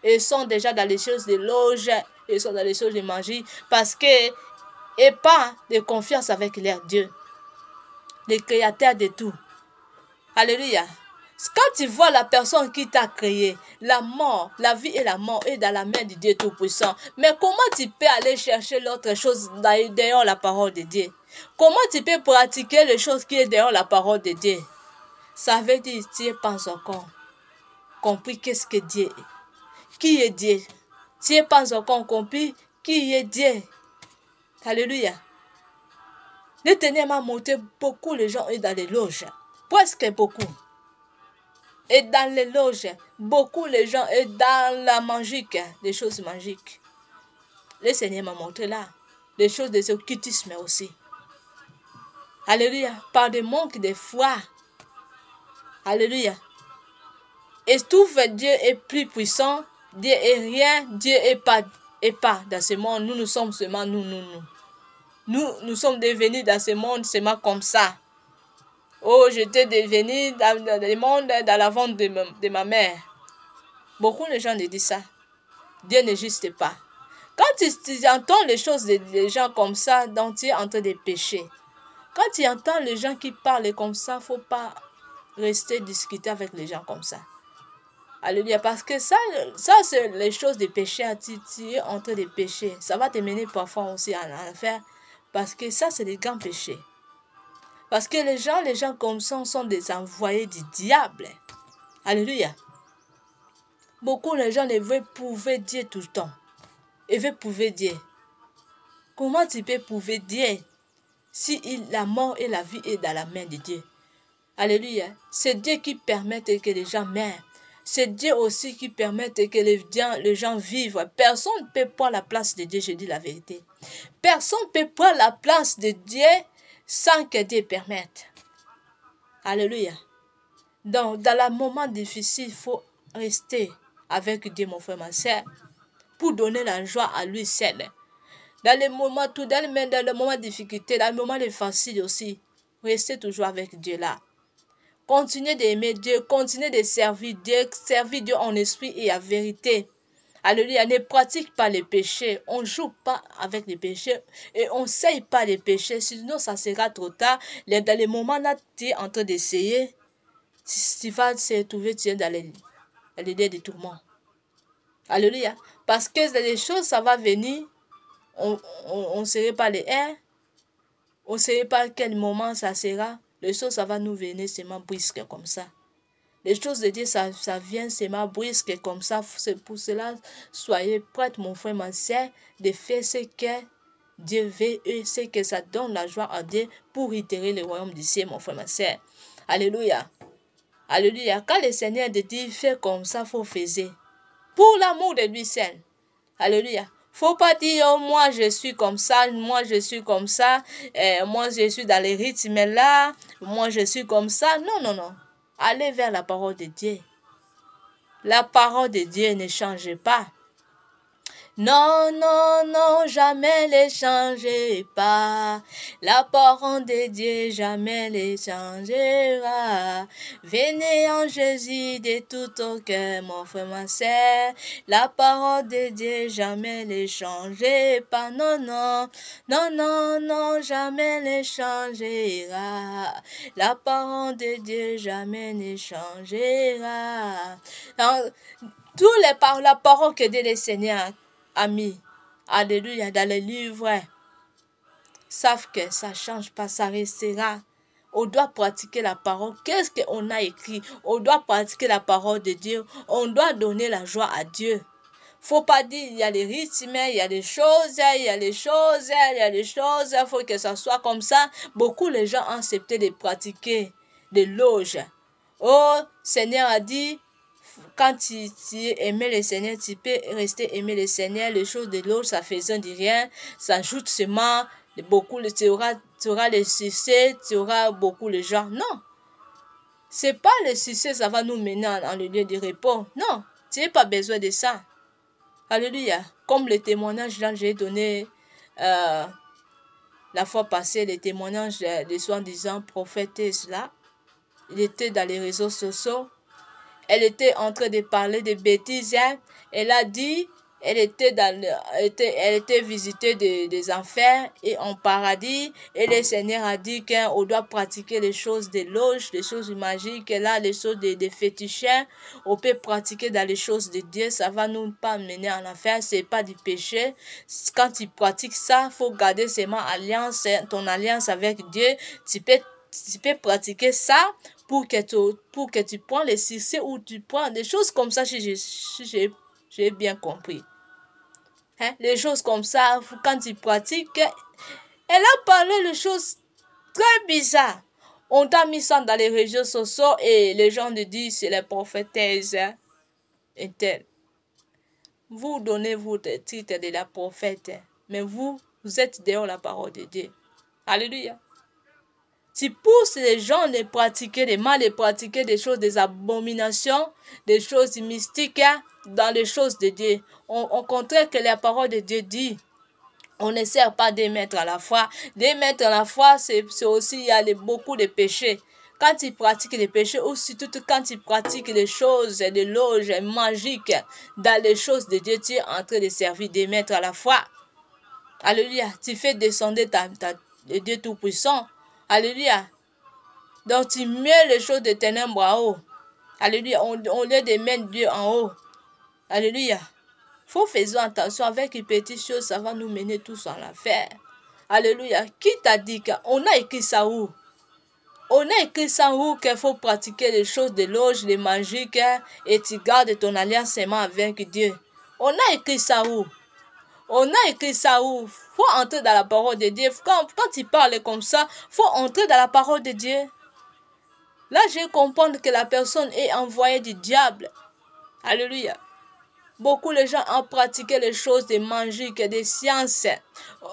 Ils sont déjà dans les choses de loges, ils sont dans les choses de manger parce que et pas de confiance avec leur Dieu, le créateur de tout. Alléluia. Quand tu vois la personne qui t'a créé, la mort, la vie et la mort est dans la main du Dieu Tout-Puissant. Mais comment tu peux aller chercher l'autre chose derrière la parole de Dieu? Comment tu peux pratiquer les choses qui est derrière la parole de Dieu? Ça veut dire que tu n'as pas encore compris qu'est-ce que Dieu est. Qui est Dieu? Tu n'as pas encore compris qui est Dieu. Alléluia. L'Éternel m'a montré beaucoup les gens sont dans les loges. Presque beaucoup. Et dans les loges, beaucoup les gens sont dans la magique, des choses magiques. Le Seigneur m'a montré là, des choses des occultismes aussi. Alléluia, par des manques de foi. Alléluia. Et tout fait Dieu est plus puissant, Dieu est rien, Dieu est pas dans ce monde. Nous sommes seulement Nous sommes devenus dans ce monde seulement comme ça. Oh, j'étais devenu dans le monde, dans la vente de ma mère. Beaucoup de gens disent ça. Dieu n'existe pas. Quand tu entends les choses des gens comme ça, donc tu es en train de pécher. Quand tu entends les gens qui parlent comme ça, il ne faut pas rester discuter avec les gens comme ça. Alléluia. Parce que ça c'est les choses de péché. Tu es en train de pécher. Ça va te mener parfois aussi en enfer. Parce que ça, c'est des grands péchés. Parce que les gens comme ça sont des envoyés du diable. Alléluia. Beaucoup de gens ne veulent prouver Dieu tout le temps. Ils veulent prouver Dieu. Comment tu peux prouver Dieu si la mort et la vie est dans la main de Dieu? Alléluia. C'est Dieu qui permet que les gens meurent. C'est Dieu aussi qui permet que les gens vivent. Personne ne peut prendre la place de Dieu, je dis la vérité. Personne ne peut prendre la place de Dieu sans que Dieu permette. Alléluia. Donc, dans le moment difficile, il faut rester avec Dieu, mon frère, ma soeur, pour donner la joie à lui seul. Dans les moments de difficulté, dans les moments de facile aussi, restez toujours avec Dieu là. Continuez d'aimer Dieu, continuez de servir Dieu en esprit et en vérité. Alléluia, ne pratique pas les péchés, on ne joue pas avec les péchés et on ne sait pas les péchés, sinon ça sera trop tard. Dans les moments là, tu es en train d'essayer, tu vas te trouver dans les lieux de tourment. Alléluia, parce que les choses, ça va venir, on ne sait pas les airs, on ne sait pas à quel moment ça sera. Les choses, ça va nous venir seulement brusque comme ça. Les choses de Dieu, ça vient seulement brusque comme ça. C'est pour cela, soyez prêts, mon frère, ma soeur, de faire ce que Dieu veut et ce que ça donne la joie à Dieu pour itérer le royaume du ciel, mon frère, ma soeur. Alléluia. Alléluia. Quand le Seigneur te dit, fais comme ça, il faut faire. Pour l'amour de lui seul. Alléluia. Faut pas dire, oh, moi je suis comme ça, moi je suis comme ça, moi je suis dans les rythmes là, moi je suis comme ça. Non, non, non. Allez vers la parole de Dieu. La parole de Dieu ne change pas. Non, non, non, jamais ne changez pas. La parole de Dieu jamais ne changera. Venez en Jésus de tout ton cœur, mon frère, ma soeur. La parole de Dieu jamais ne changez pas. Non, non, non, non, non, jamais ne changera. La parole de Dieu jamais ne changera. La parole que dit le Seigneur amis, alléluia, dans les livres, savent que ça ne change pas, ça restera. On doit pratiquer la parole. Qu'est-ce qu'on a écrit? On doit pratiquer la parole de Dieu. On doit donner la joie à Dieu. Faut pas dire, il y a les rythmes, il y a des choses, il faut que ça soit comme ça. Beaucoup de gens ont accepté de pratiquer des loges. Oh, Seigneur a dit, quand tu aimais le Seigneur, tu peux rester aimer le Seigneur. Les choses de l'autre, ça faisait de rien. Ça ajoute seulement beaucoup. Tu auras le succès, tu auras beaucoup de gens. Non. C'est pas le succès, ça va nous mener en le lieu de repos. Non. Tu n'as pas besoin de ça. Alléluia. Comme le témoignage dont j'ai donné la fois passée, le témoignage de soi-disant prophétesse là. Il était dans les réseaux sociaux. Elle était en train de parler de bêtises. Hein. Elle a dit, elle était visitée des enfers et en paradis. Et le Seigneur a dit qu'on doit pratiquer les choses des loges, les choses magiques. Et là, les choses des féticheurs, on peut pratiquer dans les choses de Dieu. Ça va nous pas mener en enfer. C'est pas du péché. Quand tu pratiques ça, faut garder seulement ton alliance avec Dieu. Tu peux pratiquer ça pour que tu prends les succès ou tu prends des choses comme ça si j'ai bien compris. Hein? Les choses comme ça, quand tu pratiques, elle a parlé de choses très bizarres. On t'a mis ça dans les réseaux sociaux et les gens te disent c'est la prophétesse. Hein? Et tel. Vous donnez-vous le titre de la prophète, mais vous êtes dehors la parole de Dieu. Alléluia. Tu pousses les gens de pratiquer des mal, de pratiquer des choses, des abominations, des choses mystiques dans les choses de Dieu. Au contraire que la parole de Dieu dit, on ne sert pas de mettre à la foi. De mettre à la foi, c'est aussi, il y a beaucoup de péchés. Quand tu pratiques les péchés, ou surtout quand tu pratiques les choses de loges magiques dans les choses de Dieu, tu es en train de servir, de mettre à la foi. Alléluia. Tu fais descendre le Dieu Tout-Puissant. Alléluia. Donc tu mets les choses de ténèbres en haut. Alléluia. On lieu de mettre Dieu en haut. Alléluia. Faut faire attention avec les petites choses, ça va nous mener tous en l'enfer. Alléluia. Qui t'a dit qu'on a écrit ça où? On a écrit ça où qu'il faut pratiquer les choses de loges, les magiques, et tu gardes ton alliance seulement avec Dieu. On a écrit ça où? On a écrit ça où? Faut entrer dans la parole de Dieu. Quand tu parles comme ça, faut entrer dans la parole de Dieu. Là, je comprends que la personne est envoyée du diable. Alléluia. Beaucoup de gens ont pratiqué les choses de magique, des sciences.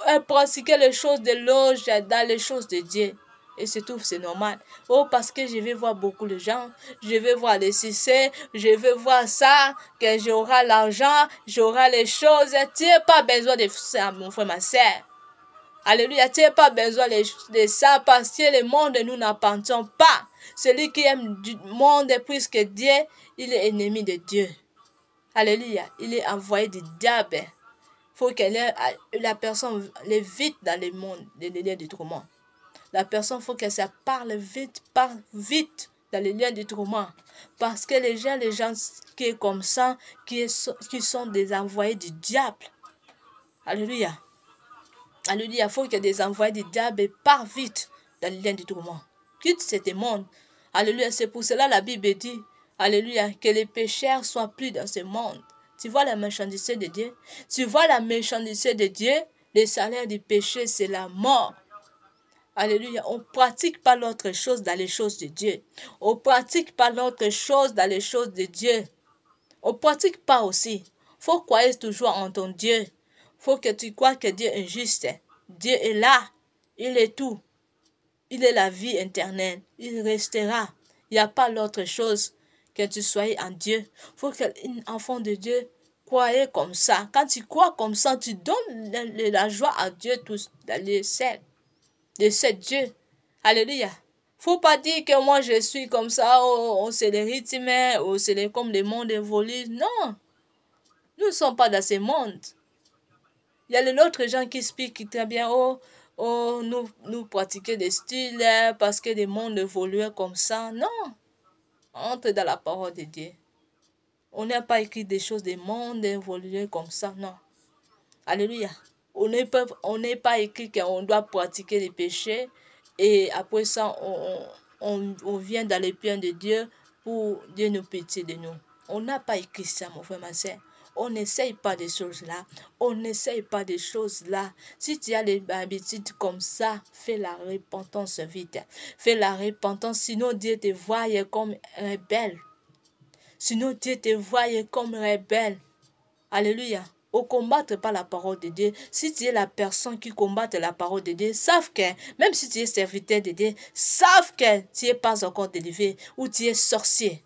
Ont pratiqué les choses de loge dans les choses de Dieu. Et se trouve, c'est normal. Oh, parce que je vais voir beaucoup de gens, je vais voir les succès, je vais voir ça, que j'aurai l'argent, j'aurai les choses. Tu n'as pas besoin de ça, mon frère, ma soeur. Alléluia, tu n'as pas besoin de ça parce que le monde, nous n'appartenons pas. Celui qui aime du monde, puisque Dieu, il est ennemi de Dieu. Alléluia, il est envoyé du diable. Il faut que la personne vite dans le monde, les liens du tourment. La personne, il faut que ça parle vite dans les liens du tourment. Parce que les gens qui sont comme ça, qui sont des envoyés du diable. Alléluia. Alléluia, il faut que des envoyés du diable partent vite dans les liens du tourment. Quitte ce monde. Alléluia, c'est pour cela la Bible dit, alléluia, que les pécheurs soient plus dans ce monde. Tu vois la méchanceté de Dieu? Tu vois la méchanceté de Dieu? Le salaire du péché, c'est la mort. Alléluia. On ne pratique pas l'autre chose dans les choses de Dieu. On ne pratique pas l'autre chose dans les choses de Dieu. On ne pratique pas aussi. Il faut croire toujours en ton Dieu. Il faut que tu crois que Dieu est juste. Dieu est là. Il est tout. Il est la vie éternelle. Il restera. Il n'y a pas l'autre chose que tu sois en Dieu. Il faut qu'un enfant de Dieu croie comme ça. Quand tu crois comme ça, tu donnes la joie à Dieu tous dans les ciels. De ce Dieu. Alléluia. Faut pas dire que moi je suis comme ça, oh, c'est les rythmes, oh, c'est comme le monde évolue. Non. Nous ne sommes pas dans ce monde. Il y a les autres gens qui expliquent très bien, nous pratiquons des styles parce que le monde évolue comme ça. Non. Entre dans la parole de Dieu. On n'a pas écrit des choses du monde évoluer comme ça. Non. Alléluia. On n'est pas écrit qu'on doit pratiquer les péchés et après ça, on vient dans les pieds de Dieu pour Dieu nous pitié de nous. On n'a pas écrit ça, mon frère, ma soeur. On n'essaye pas des choses-là. On n'essaye pas des choses-là. Si tu as les habitudes comme ça, fais la repentance vite. Fais la repentance, sinon Dieu te voit comme rebelle. Sinon Dieu te voit comme rebelle. Alléluia. On ne combatte pas la parole de Dieu. Si tu es la personne qui combatte la parole de Dieu, savent que, même si tu es serviteur de Dieu, savent que tu n'es pas encore délivré ou tu es sorcier.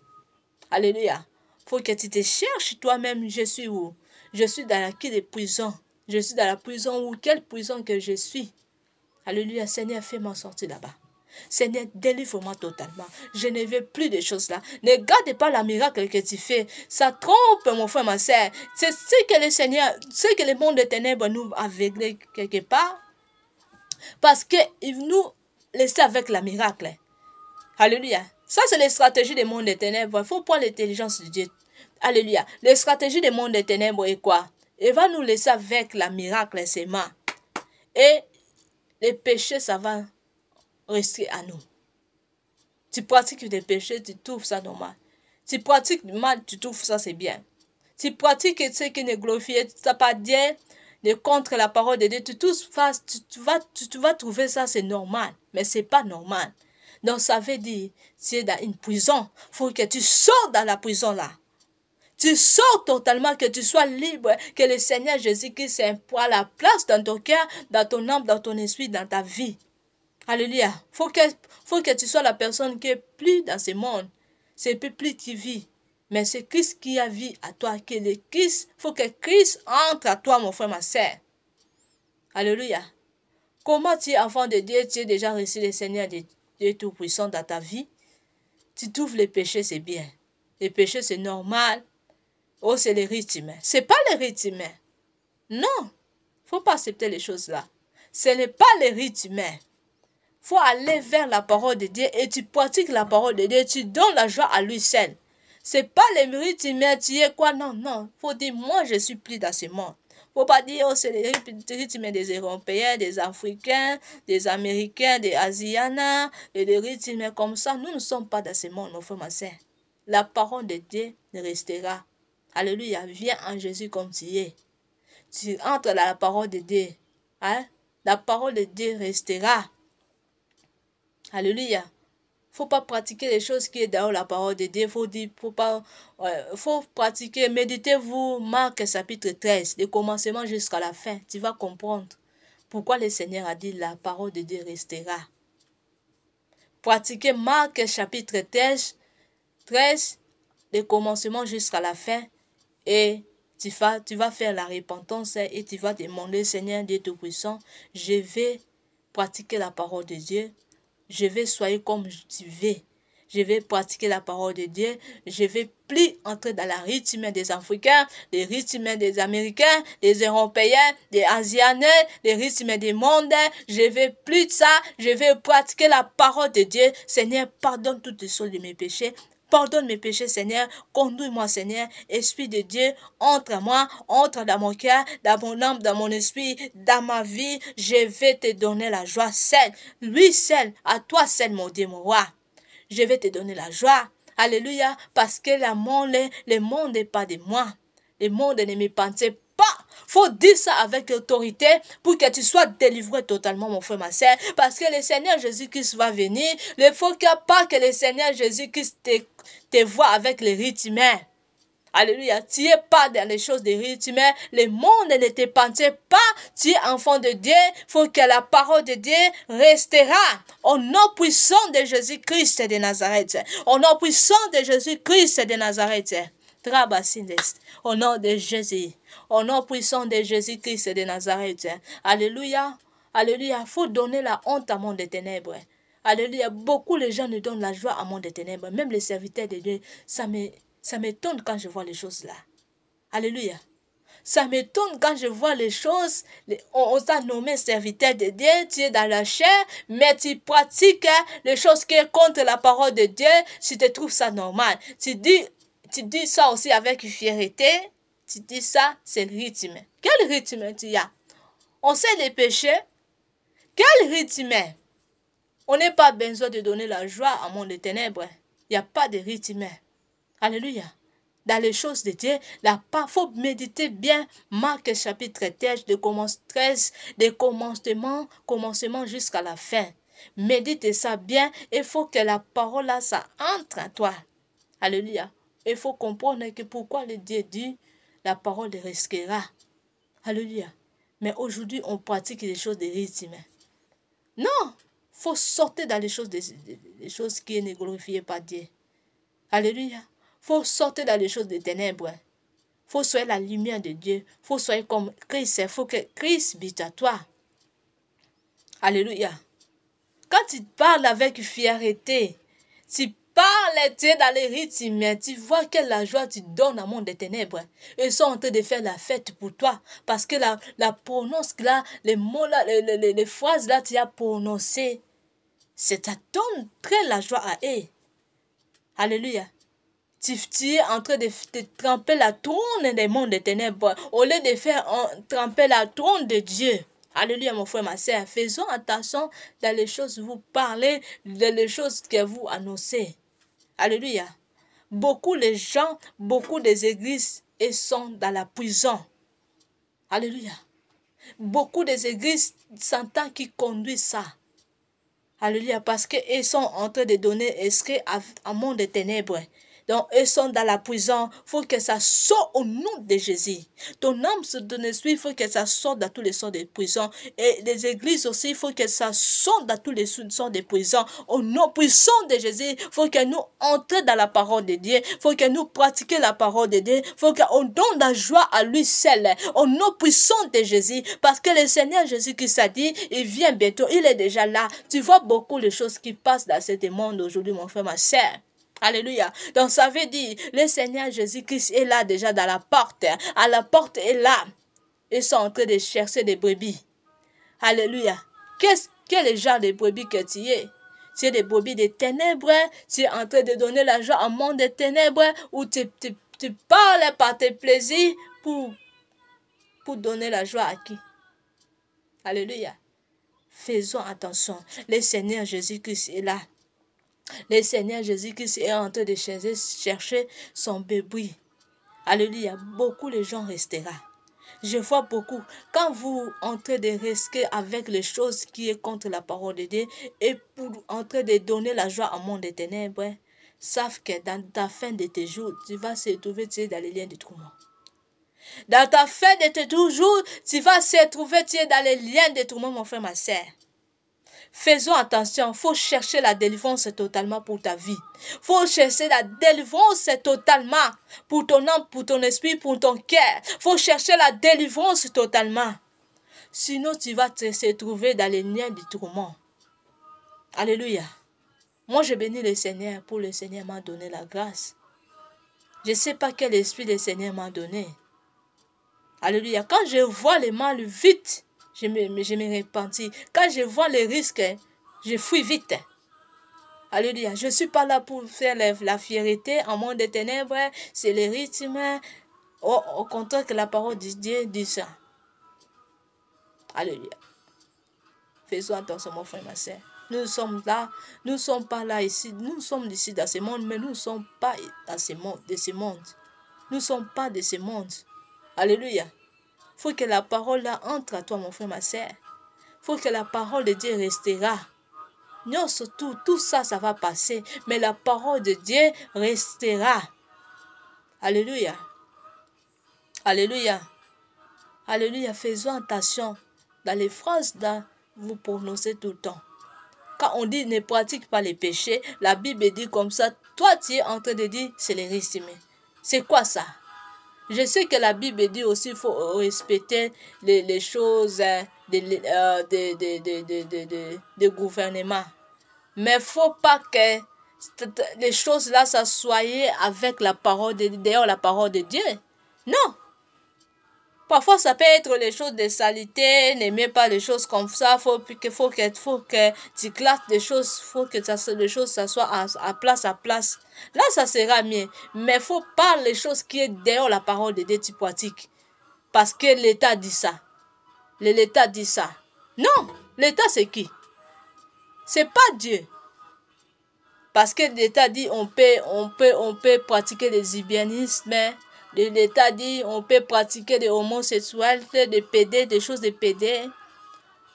Alléluia. Faut que tu te cherches toi-même. Je suis où? Je suis dans laquelle prison? Je suis dans la prison où? Quelle prison que je suis? Alléluia. Seigneur, fais-moi sortir là-bas. Seigneur, délivre-moi totalement. Je ne veux plus de choses là. Ne garde pas la miracle que tu fais. Ça trompe, mon frère, ma soeur. C'est ce que le Seigneur, ce que le monde des ténèbres nous a aveuglés quelque part. Parce qu'il nous laisse avec la miracle. Alléluia. Ça, c'est les stratégies des mondes des ténèbres. Il faut prendre l'intelligence de Dieu. Alléluia. Les stratégies des mondes des ténèbres est quoi? Il va nous laisser avec la miracle seulement. Et les péchés, ça va rester à nous. Tu pratiques des péchés, tu trouves ça normal. Tu pratiques du mal, tu trouves ça c'est bien. Tu pratiques ce qui ne glorifie pas Dieu, de contre la parole de Dieu, tu vas trouver ça c'est normal. Mais c'est pas normal. Donc ça veut dire, tu es dans une prison. Il faut que tu sors dans la prison là. Tu sors totalement, que tu sois libre, que le Seigneur Jésus-Christ prend la place dans ton cœur, dans ton âme, dans ton esprit, dans ta vie. Alléluia. Faut que tu sois la personne qui est plus dans ce monde. C'est plus qui vit. Mais c'est Christ qui a vie à toi. Faut que Christ entre à toi, mon frère, ma soeur. Alléluia. Comment tu es enfant de Dieu, tu es déjà reçu le Seigneur de Dieu Tout-Puissant dans ta vie. Tu trouves les péchés, c'est bien. Les péchés, c'est normal. Oh, c'est les rites humains. C'est pas les rites humains. Non. Faut pas accepter les choses là. Ce n'est pas les rites humains. Faut aller vers la parole de Dieu et tu pratiques la parole de Dieu. Tu donnes la joie à lui seul. C'est pas les rites humains, tu es quoi? Non, non. Faut dire, moi, je suis plus dans ce monde. Faut pas dire, oh, c'est les rites humains des Européens, des Africains, des Américains, des Asianas, et des rites humains comme ça. Nous ne sommes pas dans ce monde, mon frère, ma soeur. La parole de Dieu restera. Alléluia. Viens en Jésus comme tu es. Tu entres dans la parole de Dieu. Hein? La parole de Dieu restera. Alléluia. Faut pas pratiquer les choses qui est dans la parole de Dieu. Faut pratiquer. Méditez-vous Marc chapitre 13, du commencement jusqu'à la fin. Tu vas comprendre pourquoi le Seigneur a dit la parole de Dieu restera. Pratiquez Marc chapitre 13, du commencement jusqu'à la fin. Et tu vas faire la repentance et tu vas demander, Seigneur Dieu Tout-Puissant, je vais pratiquer la parole de Dieu. Je vais soyez comme tu veux. Je vais pratiquer la parole de Dieu. Je vais plus entrer dans la rite humaine des Africains, les rites humains des Américains, des Européens, des Asiatiques, les rites humains du monde. Je vais plus de ça. Je vais pratiquer la parole de Dieu. Seigneur, pardonne toutes les choses de mes péchés. Pardonne mes péchés, Seigneur. Conduis-moi, Seigneur. Esprit de Dieu, entre à moi, entre dans mon cœur, dans mon âme, dans mon esprit, dans ma vie. Je vais te donner la joie seule. Lui seul, à toi seul, mon Dieu, mon roi. Je vais te donner la joie. Alléluia. Parce que le monde n'est pas de moi. Le monde ne me pensait pas. Faut dire ça avec autorité pour que tu sois délivré totalement, mon frère, ma soeur. Parce que le Seigneur Jésus-Christ va venir. Il faut pas que le Seigneur Jésus-Christ te voit avec les rites humains. Alléluia. Tu n'es pas dans les choses des rites humains. Le monde ne te pensait pas. Tu es enfant de Dieu. Il faut que la parole de Dieu restera. Au nom puissant de Jésus-Christ de Nazareth. Au nom puissant de Jésus-Christ de Nazareth. Au nom de Jésus. Au nom puissant de Jésus-Christ de Nazareth. Alléluia. Alléluia. Il faut donner la honte à monde des ténèbres. Alléluia. Beaucoup de gens nous donnent la joie à monde des ténèbres. Même les serviteurs de Dieu. Ça m'étonne quand je vois les choses là. Alléluia. Ça m'étonne quand je vois les choses. On t'a nommé serviteur de Dieu, tu es dans la chair, mais tu pratiques les choses qui sont contre la parole de Dieu. Si tu trouves ça normal. Tu dis ça aussi avec fierté. Tu dis ça, c'est le rythme. Quel rythme tu as? On sait les péchés. Quel rythme? On n'a pas besoin de donner la joie à monde des ténèbres. Il n'y a pas de rythme. Alléluia. Dans les choses de Dieu, il faut méditer bien Marc chapitre 13, de commencement jusqu'à la fin. Médite ça bien. Il faut que la parole là, ça entre à toi. Alléluia. Il faut comprendre que pourquoi le Dieu dit, la parole restera. Alléluia. Mais aujourd'hui, on pratique les choses des rythmes. Non. Il faut sortir dans les choses qui ne glorifient pas Dieu. Alléluia. faut sortir dans les choses des ténèbres. Faut soyez la lumière de Dieu. Faut soyez comme Christ. Il faut que Christ habite à toi. Alléluia. Quand tu parles avec fierté, tu parles, tu es dans les rythmes, tu vois quelle la joie tu donnes au monde des ténèbres. Ils sont en train de faire la fête pour toi. Parce que la prononce là, les mots là, les phrases là, tu as prononcé. Ça donne très la joie à eux. Alléluia. Tu es en train de tremper la trône des mondes des ténèbres au lieu de faire tremper la trône de Dieu. Alléluia, mon frère, ma soeur. Faisons attention dans les choses que vous parlez, dans les choses que vous annoncez. Alléluia. Beaucoup de gens, beaucoup des églises, ils sont dans la prison. Alléluia. Beaucoup des églises s'entendent qui conduisent ça. Alléluia. Parce qu'ils sont en train de donner esprit à monde des ténèbres. Donc, ils sont dans la prison. Il faut que ça sorte au nom de Jésus. Ton âme, ton esprit, il faut que ça sorte dans tous les sortes de prison. Et les églises aussi, il faut que ça sorte dans tous les sortes de prison. Au nom puissant de Jésus, il faut que nous entrions dans la parole de Dieu. Il faut que nous pratiquions la parole de Dieu. Il faut qu'on donne la joie à lui seul. Au nom puissant de Jésus. Parce que le Seigneur Jésus-Christ a dit, il vient bientôt. Il est déjà là. Tu vois beaucoup de choses qui passent dans ce monde aujourd'hui, mon frère, ma soeur. Alléluia. Donc ça veut dire, le Seigneur Jésus-Christ est là déjà dans la porte. À la porte est là. Ils sont en train de chercher des brebis. Alléluia. Quel est le genre de brebis que tu es? Tu es des brebis des ténèbres. Tu es en train de donner la joie au monde des ténèbres. Ou tu parles par tes plaisirs pour donner la joie à qui? Alléluia. Faisons attention. Le Seigneur Jésus-Christ est là. Le Seigneur Jésus-Christ est en train de chercher son bébé. Alléluia. Beaucoup de gens resteront. Je vois beaucoup. Quand vous entrez de risquer avec les choses qui est contre la parole de Dieu et pour entrer de donner la joie au monde des ténèbres, savent que dans ta fin de tes jours, tu vas se trouver dans les liens du tourment. Dans ta fin de tes jours, tu vas se trouver dans les liens du tourment, mon frère, ma soeur. Faisons attention, il faut chercher la délivrance totalement pour ta vie. Il faut chercher la délivrance totalement pour ton âme, pour ton esprit, pour ton cœur. Il faut chercher la délivrance totalement. Sinon, tu vas te trouver dans les liens du tourment. Alléluia. Moi, je bénis le Seigneur pour le Seigneur m'a donné la grâce. Je ne sais pas quel esprit le Seigneur m'a donné. Alléluia. Quand je vois le mal vite, je me repentis. Quand je vois les risques, je fuis vite. Alléluia. Je ne suis pas là pour faire la fierté en monde des ténèbres. C'est le rythme. Au contraire que la parole de Dieu dit ça. Alléluia. Faisons attention, mon frère, ma soeur. Nous sommes là. Nous ne sommes pas là ici. Nous sommes ici dans ce monde, mais nous ne sommes pas dans ce monde, de ce monde. Nous ne sommes pas de ce monde. Alléluia. Il faut que la parole là entre à toi, mon frère, ma soeur. Il faut que la parole de Dieu restera. Non, surtout, tout ça, ça va passer. Mais la parole de Dieu restera. Alléluia. Alléluia. Alléluia. Faisons attention dans les phrases là, vous prononcez tout le temps. Quand on dit ne pratique pas les péchés, la Bible dit comme ça. Toi, tu es en train de dire c'est les restimer. C'est quoi ça? Je sais que la Bible dit aussi qu'il faut respecter les choses de gouvernement. Mais il ne faut pas que les choses là s'assoient avec la parole de Dieu, d'ailleurs la parole de Dieu. Non. Parfois, ça peut être les choses de saleté, n'aimez pas les choses comme ça. Faut que tu classes des choses, faut que les choses s'assoient à place. Là, ça sera mieux. Mais il faut pas les choses qui est derrière la parole de Dieu, tu pratiques. Parce que l'État dit ça. L'État dit ça. Non, l'État c'est qui? C'est pas Dieu. Parce que l'État dit on peut pratiquer les lesbianisme. L'État dit on peut pratiquer des homosexualités, des PD, des choses de PD.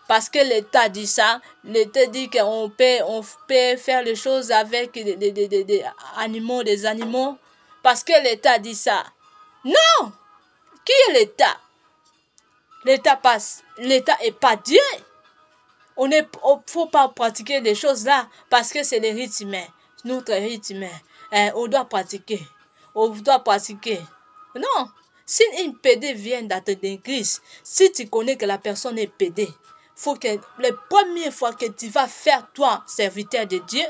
Parce que l'État dit ça. L'État dit qu'on peut faire les choses avec des animaux. Parce que l'État dit ça. Non! Qui est l'État? L'État passe. L'État n'est pas Dieu. On ne faut pas pratiquer des choses là. Parce que c'est les rites humains. Notre rite humain. On doit pratiquer. on doit pratiquer. Non. Si une pédé vient dans ton église, si tu connais que la personne est pédé, faut que les premières fois que tu vas faire, toi, serviteur de Dieu,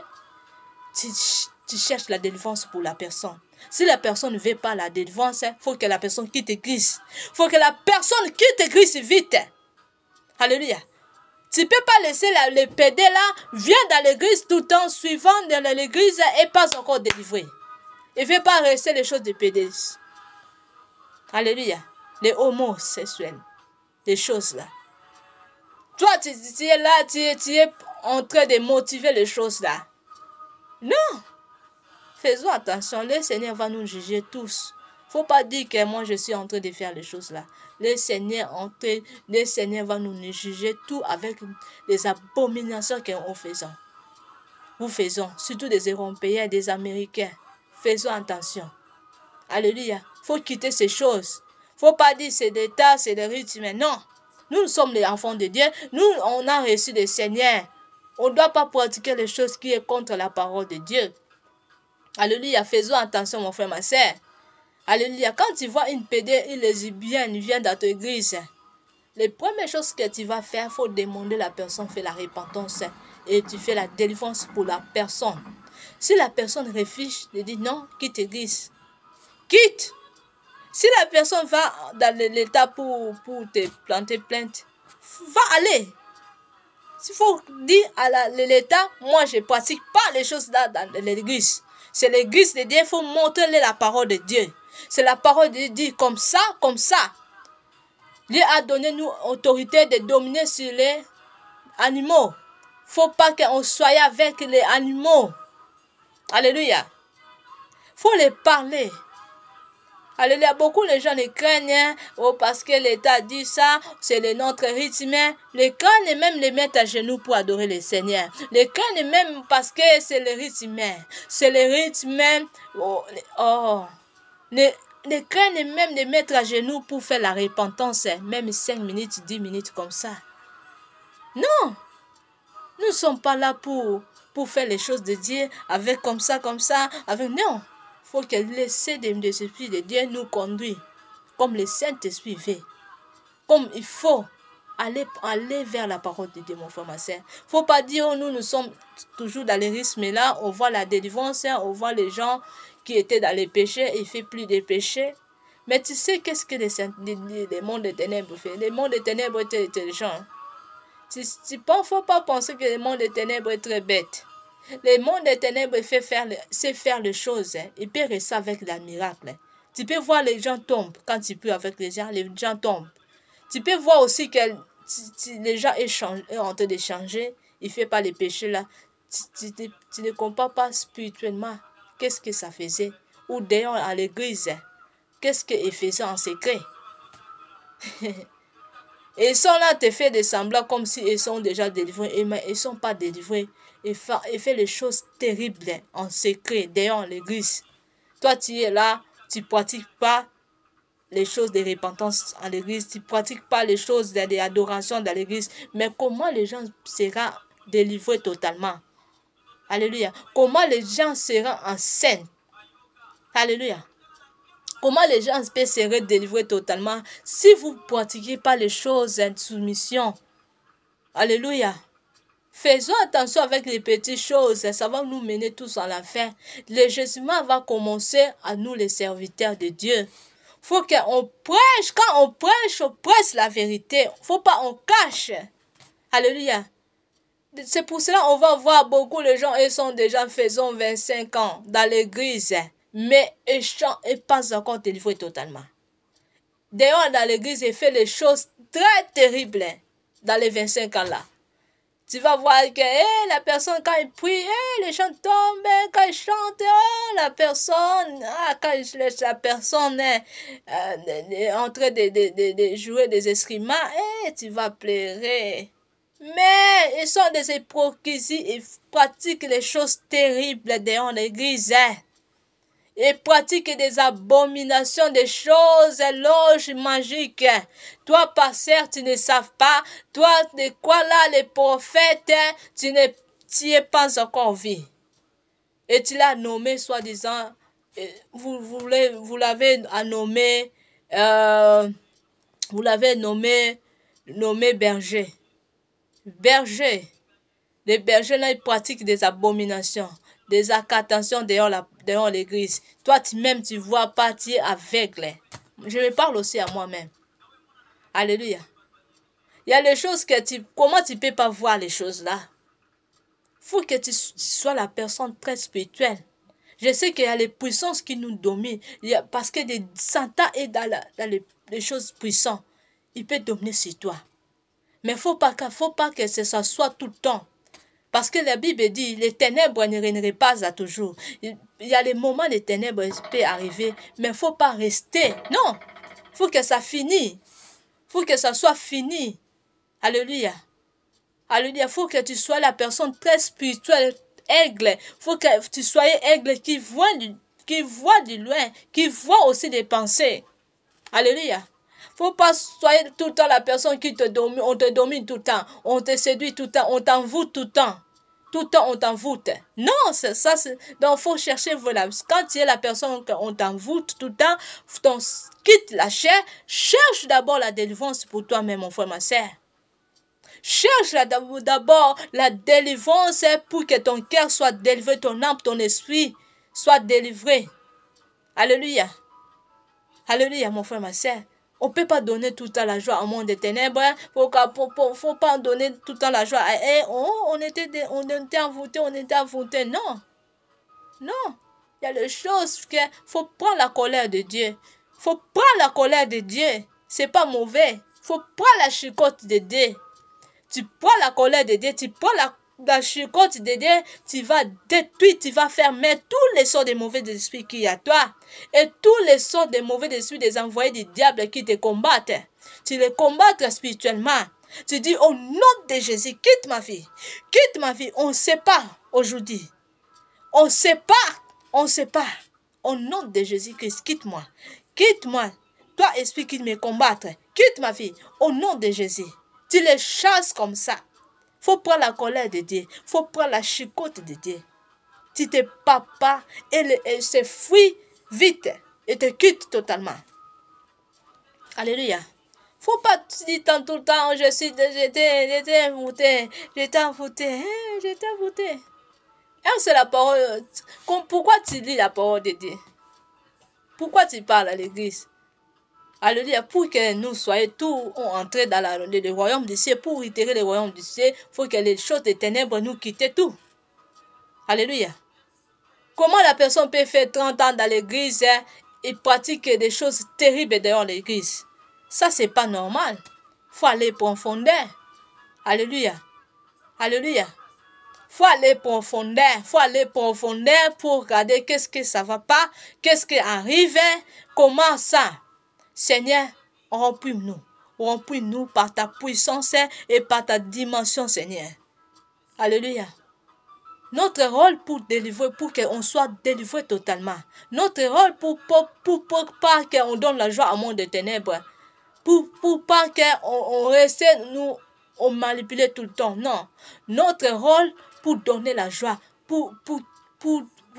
tu cherches la délivrance pour la personne. Si la personne ne veut pas la délivrance, il faut que la personne quitte l'église. Il faut que la personne quitte l'église vite. Alléluia. Tu ne peux pas laisser le pédé là, vient dans l'église tout en suivant dans l'église et pas encore délivré. Il ne veut pas rester les choses de pédés. Alléluia. Les homosexuels. Les choses là. Toi, tu es là, tu es en train de motiver les choses là. Non. Faisons attention, le Seigneur va nous juger tous. Il ne faut pas dire que moi je suis en train de faire les choses là. Le Seigneur va nous juger tout avec les abominations que nous faisons. Nous faisons, surtout des Européens, des Américains. Faisons attention. Alléluia. Il faut quitter ces choses. Il ne faut pas dire c'est des tas, c'est des rythmes. Non. Nous sommes les enfants de Dieu. Nous, on a reçu le Seigneur. On ne doit pas pratiquer les choses qui sont contre la parole de Dieu. Alléluia. Faisons attention, mon frère, ma soeur. Alléluia. Quand tu vois une pédé, une lesbienne vient dans ta église, les premières choses que tu vas faire, il faut demander à la personne, fait la repentance et tu fais la délivrance pour la personne. Si la personne refuse, elle dit non, quitte l'église. Quitte. Si la personne va dans l'état pour te planter plainte, va aller. Il faut dire à l'État, moi je ne pratique pas les choses là dans l'église. C'est l'église de Dieu, il faut montrer la parole de Dieu. C'est la parole de Dieu comme ça, comme ça. Dieu a donné nous autorité de dominer sur les animaux. Il ne faut pas qu'on soit avec les animaux. Alléluia. Il faut les parler. Alléluia. Beaucoup de gens les craignent parce que l'État dit ça, c'est notre rythme. Les craignent même les mettre à genoux pour adorer le Seigneur. Les craignent même parce que c'est le rythme. C'est le rythme. Les craignent même de mettre à genoux pour faire la repentance, même 5 minutes, 10 minutes comme ça. Non, nous ne sommes pas là pour faire les choses de Dieu avec comme ça, avec non. Il faut que l'esprit de Dieu nous conduise, comme le Saint-Esprit veut. Comme il faut aller vers la parole de Dieu, mon frère, ma soeur. Il ne faut pas dire, oh, nous sommes toujours dans les rythmes là, on voit la délivrance, on voit les gens qui étaient dans les péchés, il ne fait plus de péchés. Mais tu sais qu'est-ce que les mondes des ténèbres fait? Les mondes des ténèbres étaient intelligents. Il ne faut pas penser que le monde des ténèbres est très bête. Le monde des ténèbres sait faire les choses. Il peut rester avec les miracles. Tu peux voir les gens tombent. Quand tu peux avec les gens tombent. Tu peux voir aussi que les gens sont en train de changer. Il ne fait pas les péchés là. Tu ne compares pas spirituellement. Qu'est-ce que ça faisait? Ou d'ailleurs à l'église, qu'est-ce qu'ils faisaient en secret? Et ils sont là, te fait des semblants comme s'ils sont déjà délivrés, mais ils ne sont pas délivrés. Ils font les choses terribles en secret, d'ailleurs l'église. Toi, tu es là, tu ne pratiques pas les choses de repentance en l'église, tu ne pratiques pas les choses d'adoration dans l'église, mais comment les gens seront délivrés totalement? Alléluia. Comment les gens seront en scène? Alléluia. Comment les gens peuvent se délivrer totalement si vous ne pratiquez pas les choses de soumission? Alléluia. Faisons attention avec les petites choses. Ça va nous mener tous à la fin. Le jugement va commencer à nous, les serviteurs de Dieu. Il faut qu'on prêche. Quand on prêche la vérité. Il ne faut pas on cache. Alléluia. C'est pour cela qu'on va voir beaucoup de gens, ils sont déjà faisant 25 ans dans l'église. Mais ils ne pas encore délivrés totalement. D'ailleurs, dans l'église, il fait les choses très terribles dans les 25 ans là. Tu vas voir que la personne, quand il prie, les gens tombent, quand il chante, la personne, quand la personne est en train de jouer des instruments, tu vas pleurer. Mais ils sont des hypocrisies, ils pratiquent les choses terribles dans l'église. Et pratiquent des abominations, des choses, loges magiques. Toi, pasteur, tu ne sais pas. Toi, de quoi là, les prophètes, tu n'es pas encore vu. Et tu l'as nommé, soi-disant, vous l'avez nommé, vous l'avez nommé berger. Berger. Les bergers là, ils pratiquent des abominations, des accatentions dehors l'église. Toi, même, tu vois pas, tu es aveugle. Je me parle aussi à moi-même. Alléluia. Il y a les choses que comment tu peux pas voir les choses là? Faut que tu sois la personne très spirituelle. Je sais qu'il y a les puissances qui nous dominent. Parce que Satan est dans les choses puissantes. Il peut dominer sur toi. Mais faut pas que ça soit tout le temps. Parce que la Bible dit, les ténèbres ne règneraient pas à toujours. Il y a les moments des ténèbres qui peuvent arriver, mais il ne faut pas rester. Non, il faut que ça finisse. Il faut que ça soit fini. Alléluia. Alléluia. Il faut que tu sois la personne très spirituelle, aigle. Il faut que tu sois aigle qui voit du loin, qui voit aussi des pensées. Alléluia. Faut pas soyez tout le temps la personne qui te domine, on te domine tout le temps, on te séduit tout le temps, on t'envoûte tout le temps. Tout le temps, on t'envoûte. Non, c'est ça. Donc, il faut chercher, voilà. Quand tu es la personne qu'on t'envoûte tout le temps, donc, quitte la chair, cherche d'abord la délivrance pour toi-même, mon frère, ma soeur. Cherche d'abord la délivrance pour que ton cœur soit délivré, ton âme, ton esprit soit délivré. Alléluia. Alléluia, mon frère, ma soeur. On ne peut pas donner tout le temps la joie au monde des ténèbres. Faut pas donner tout le temps la joie. On était envoûtés. Non. Non. Il y a des choses qu'il faut prendre la colère de Dieu. Faut prendre la colère de Dieu. C'est pas mauvais. Faut prendre la chicotte de Dieu. Tu prends la colère de Dieu. Tu prends la chicotte de Dieu, tu vas détruire, tu vas fermer tous les sorts de mauvais esprits qu'il y a à toi. Et tous les sorts de mauvais esprits des envoyés du diable qui te combattent. Tu les combattes spirituellement. Tu dis au nom de Jésus, quitte ma vie. Quitte ma vie. On se sépare aujourd'hui. On se sépare. Au nom de Jésus, quitte-moi. Quitte-moi. Toi, esprit qui me combatte. Quitte ma vie. Au nom de Jésus. Tu les chasses comme ça. Faut prendre la colère de Dieu. Faut prendre la chicotte de Dieu. Tu te papas et se fuit vite et te quitte totalement. Alléluia. Faut pas dire tout le temps, j'étais envoûté. C'est la parole. Pourquoi tu lis la parole de Dieu? Pourquoi tu parles à l'église? Alléluia, pour que nous soyons tous entrés dans le royaume du ciel, pour itérer le royaume du ciel, il faut que les choses des ténèbres nous quittent tout. Alléluia. Comment la personne peut faire 30 ans dans l'église et pratiquer des choses terribles dehors l'église? Ça, c'est pas normal. Il faut aller profondément. Alléluia. Alléluia. Faut aller profondément pour regarder qu'est-ce que ça va pas, qu'est-ce qui arrive, comment ça. Seigneur, remplis-nous par ta puissance et par ta dimension, Seigneur. Alléluia. Notre rôle pour délivrer, pour qu'on soit délivré totalement. Notre rôle pour pas qu'on donne la joie au monde des ténèbres. Pour pas qu'on reste, on manipuler tout le temps. Non. Notre rôle pour donner la joie, pour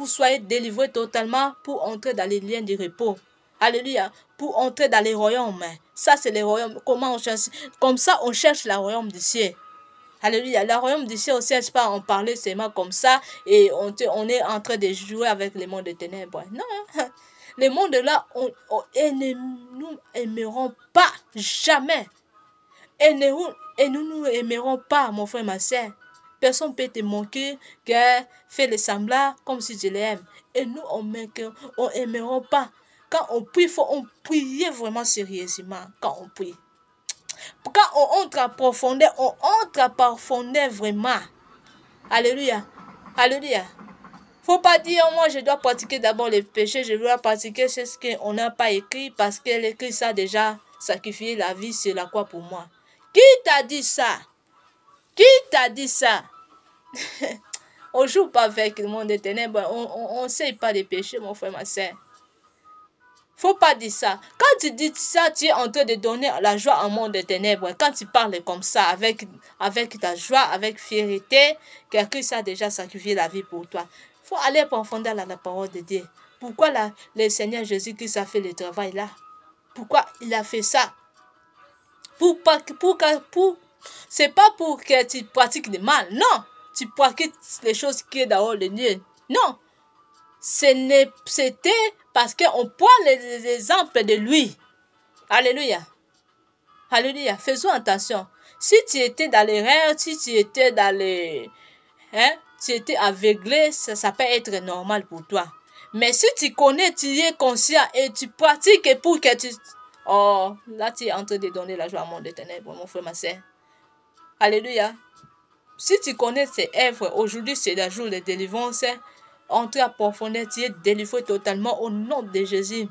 soyez délivrés totalement, pour entrer dans les liens du repos. Alléluia. Pour entrer dans les royaumes. Ça, c'est les royaumes. Comment on cherche? Comme ça, on cherche le royaume du ciel. Alléluia. Le royaume du ciel, on ne cherche pas à en parler seulement comme ça et on est en train de jouer avec le monde des ténèbres. Non. Le monde là, nous aimerons pas. Jamais. Et nous aimerons pas, mon frère, ma soeur. Personne ne peut te manquer, fait le semblant comme si je l'aime. Et nous, on n'aimerons pas. Quand on prie, il faut prier vraiment sérieusement. Quand on prie. Quand on entre à profondeur, vraiment. Alléluia. Alléluia. Faut pas dire, moi, je dois pratiquer d'abord les péchés, je dois pratiquer ce qu'on n'a pas écrit, parce que l'écrit ça déjà sacrifié la vie sur la croix pour moi. Qui t'a dit ça? Qui t'a dit ça? On joue pas avec le monde des ténèbres, on sait pas les péchés, mon frère, ma soeur. Faut pas dire ça. Quand tu dis ça, tu es en train de donner la joie au monde des ténèbres. Quand tu parles comme ça, avec ta joie, avec fierté, que Christ a déjà sacrifié la vie pour toi. Faut aller profondément dans la parole de Dieu pourquoi le Seigneur Jésus-Christ a fait le travail là? Pourquoi il a fait ça? C'est pas pour que tu pratiques le mal. Non. Tu pratiques les choses qui sont dehors de Dieu. Non. C'était parce qu'on prend les exemples de lui. Alléluia. Alléluia. Faisons attention. Si tu étais dans l'erreur, si tu étais dans les... tu étais aveuglé, ça peut être normal pour toi. Mais si tu connais, tu es conscient et tu pratiques pour que tu... Oh, là tu es en train de donner la joie à mon ténèbres, mon frère, ma soeur. Alléluia. Si tu connais ces œuvres, aujourd'hui c'est le jour de délivrance. Entre à profondeur, tu es délivré totalement au nom de Jésus.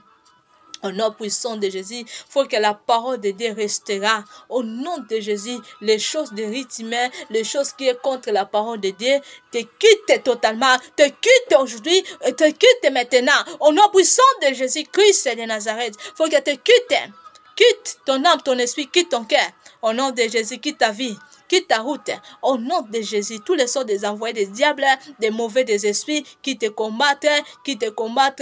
Au nom puissant de Jésus, il faut que la parole de Dieu restera. Au nom de Jésus, les choses de rythme, les choses qui sont contre la parole de Dieu, te quittent totalement, te quittent aujourd'hui, te quittent maintenant. Au nom puissant de Jésus-Christ de Nazareth, il faut que te quittes. Quitte ton âme, ton esprit, quitte ton cœur. Au nom de Jésus, quitte ta vie. Quitte ta route. Au nom de Jésus, tous les sortes des envoyés des diables, des mauvais des esprits qui te combattent, qui te combattent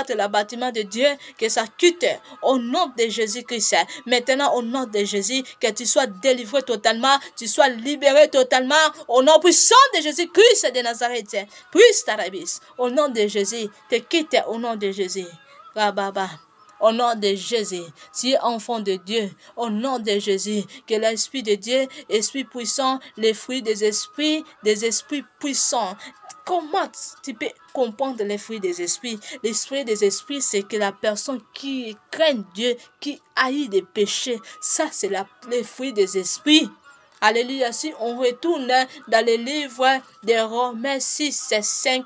le bâtiment de Dieu, que ça quitte. Au nom de Jésus-Christ. Maintenant, au nom de Jésus, que tu sois délivré totalement, tu sois libéré totalement. Au nom puissant de Jésus-Christ de Nazareth. Puisse Tarabis. Au nom de Jésus, te quitte au nom de Jésus. Rababa. Au nom de Jésus, tu es enfant de Dieu. Au nom de Jésus, que l'Esprit de Dieu, Esprit puissant, les fruits des esprits puissants. Comment tu peux comprendre les fruits des esprits? Les fruits des esprits, c'est que la personne qui craint Dieu, qui haït des péchés, ça c'est les fruits des esprits. Alléluia. Si on retourne dans le livre de Romains 6 et 5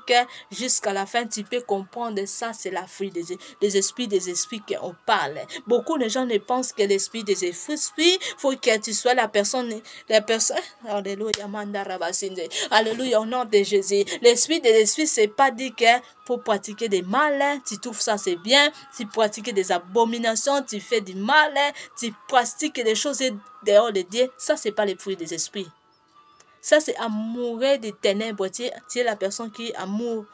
jusqu'à la fin, tu peux comprendre ça, c'est la fruit des esprits qu'on parle. Beaucoup de gens ne pensent que l'esprit des esprits, faut que tu sois la personne, alléluia, alléluia, au nom de Jésus. L'esprit des esprits, c'est pas dit que pour pratiquer des mal, tu trouves ça c'est bien, tu pratiques des abominations, tu fais du mal, tu pratiques des choses dehors de Dieu, ça c'est pas les fruits des esprits. Ça c'est amoureux des ténèbres. Tu es la personne qui est amour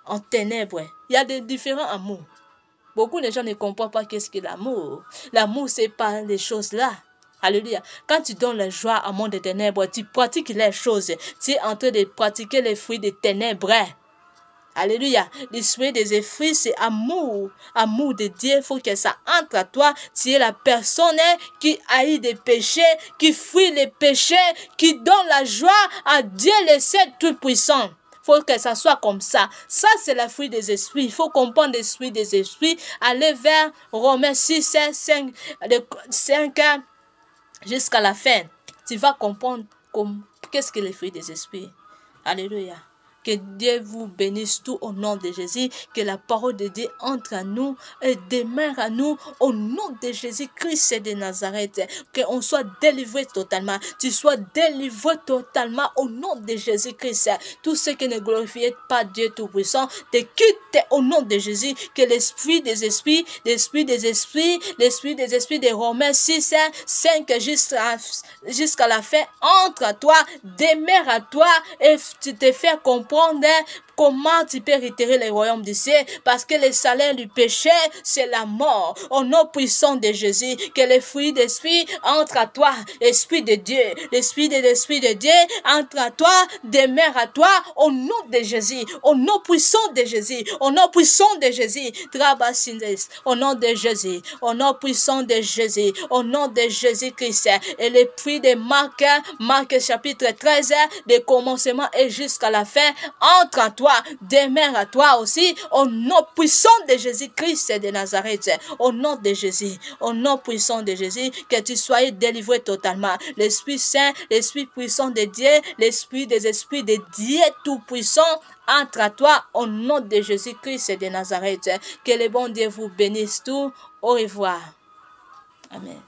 en ténèbres. Il y a des différents amours. Beaucoup de gens ne comprennent pas qu'est-ce que l'amour. L'amour c'est pas les choses là. Alléluia. Quand tu donnes la joie à monde des ténèbres, tu pratiques les choses. Tu es en train de pratiquer les fruits des ténèbres. Alléluia. L'esprit des esprits, c'est amour. Amour de Dieu, il faut que ça entre à toi. Tu es la personne qui haït des péchés, qui fuit les péchés, qui donne la joie à Dieu le Seigneur Tout-Puissant. Il faut que ça soit comme ça. Ça, c'est la fruit des esprits. Il faut comprendre l'esprit des esprits. Aller vers Romains 6, 5 jusqu'à la fin. Tu vas comprendre qu'est-ce que les fruits des esprits. Alléluia. Que Dieu vous bénisse tout au nom de Jésus. Que la parole de Dieu entre à nous et demeure à nous au nom de Jésus-Christ de Nazareth. Qu'on soit délivré totalement. Tu sois délivré totalement au nom de Jésus-Christ. Tout ce qui ne glorifie pas Dieu Tout-Puissant, te quitte au nom de Jésus. Que l'esprit des esprits, l'esprit des esprits de Romains 6, 5 jusqu'à la fin entre à toi, demeure à toi et tu te fais comprendre comment tu peux retirer le royaume du ciel, parce que le salaire du péché, c'est la mort. Au nom puissant de Jésus, que les fruits d'esprit entrent à toi, l'esprit de Dieu, l'esprit de Dieu entre à toi, demeure à toi, au nom de Jésus, au nom puissant de Jésus, au nom puissant de Jésus, au nom de Jésus, au nom puissant de Jésus, au nom de Jésus-Christ, et les fruits de Marc chapitre 13, de commencement et jusqu'à la fin, entre à toi, demeure à toi aussi, au nom puissant de Jésus-Christ de Nazareth, au nom de Jésus, au nom puissant de Jésus, que tu sois délivré totalement. L'Esprit Saint, l'Esprit puissant de Dieu, l'Esprit des esprits de Dieu tout-puissant, entre à toi, au nom de Jésus-Christ de Nazareth. Que le bon Dieu vous bénisse tout. Au revoir. Amen.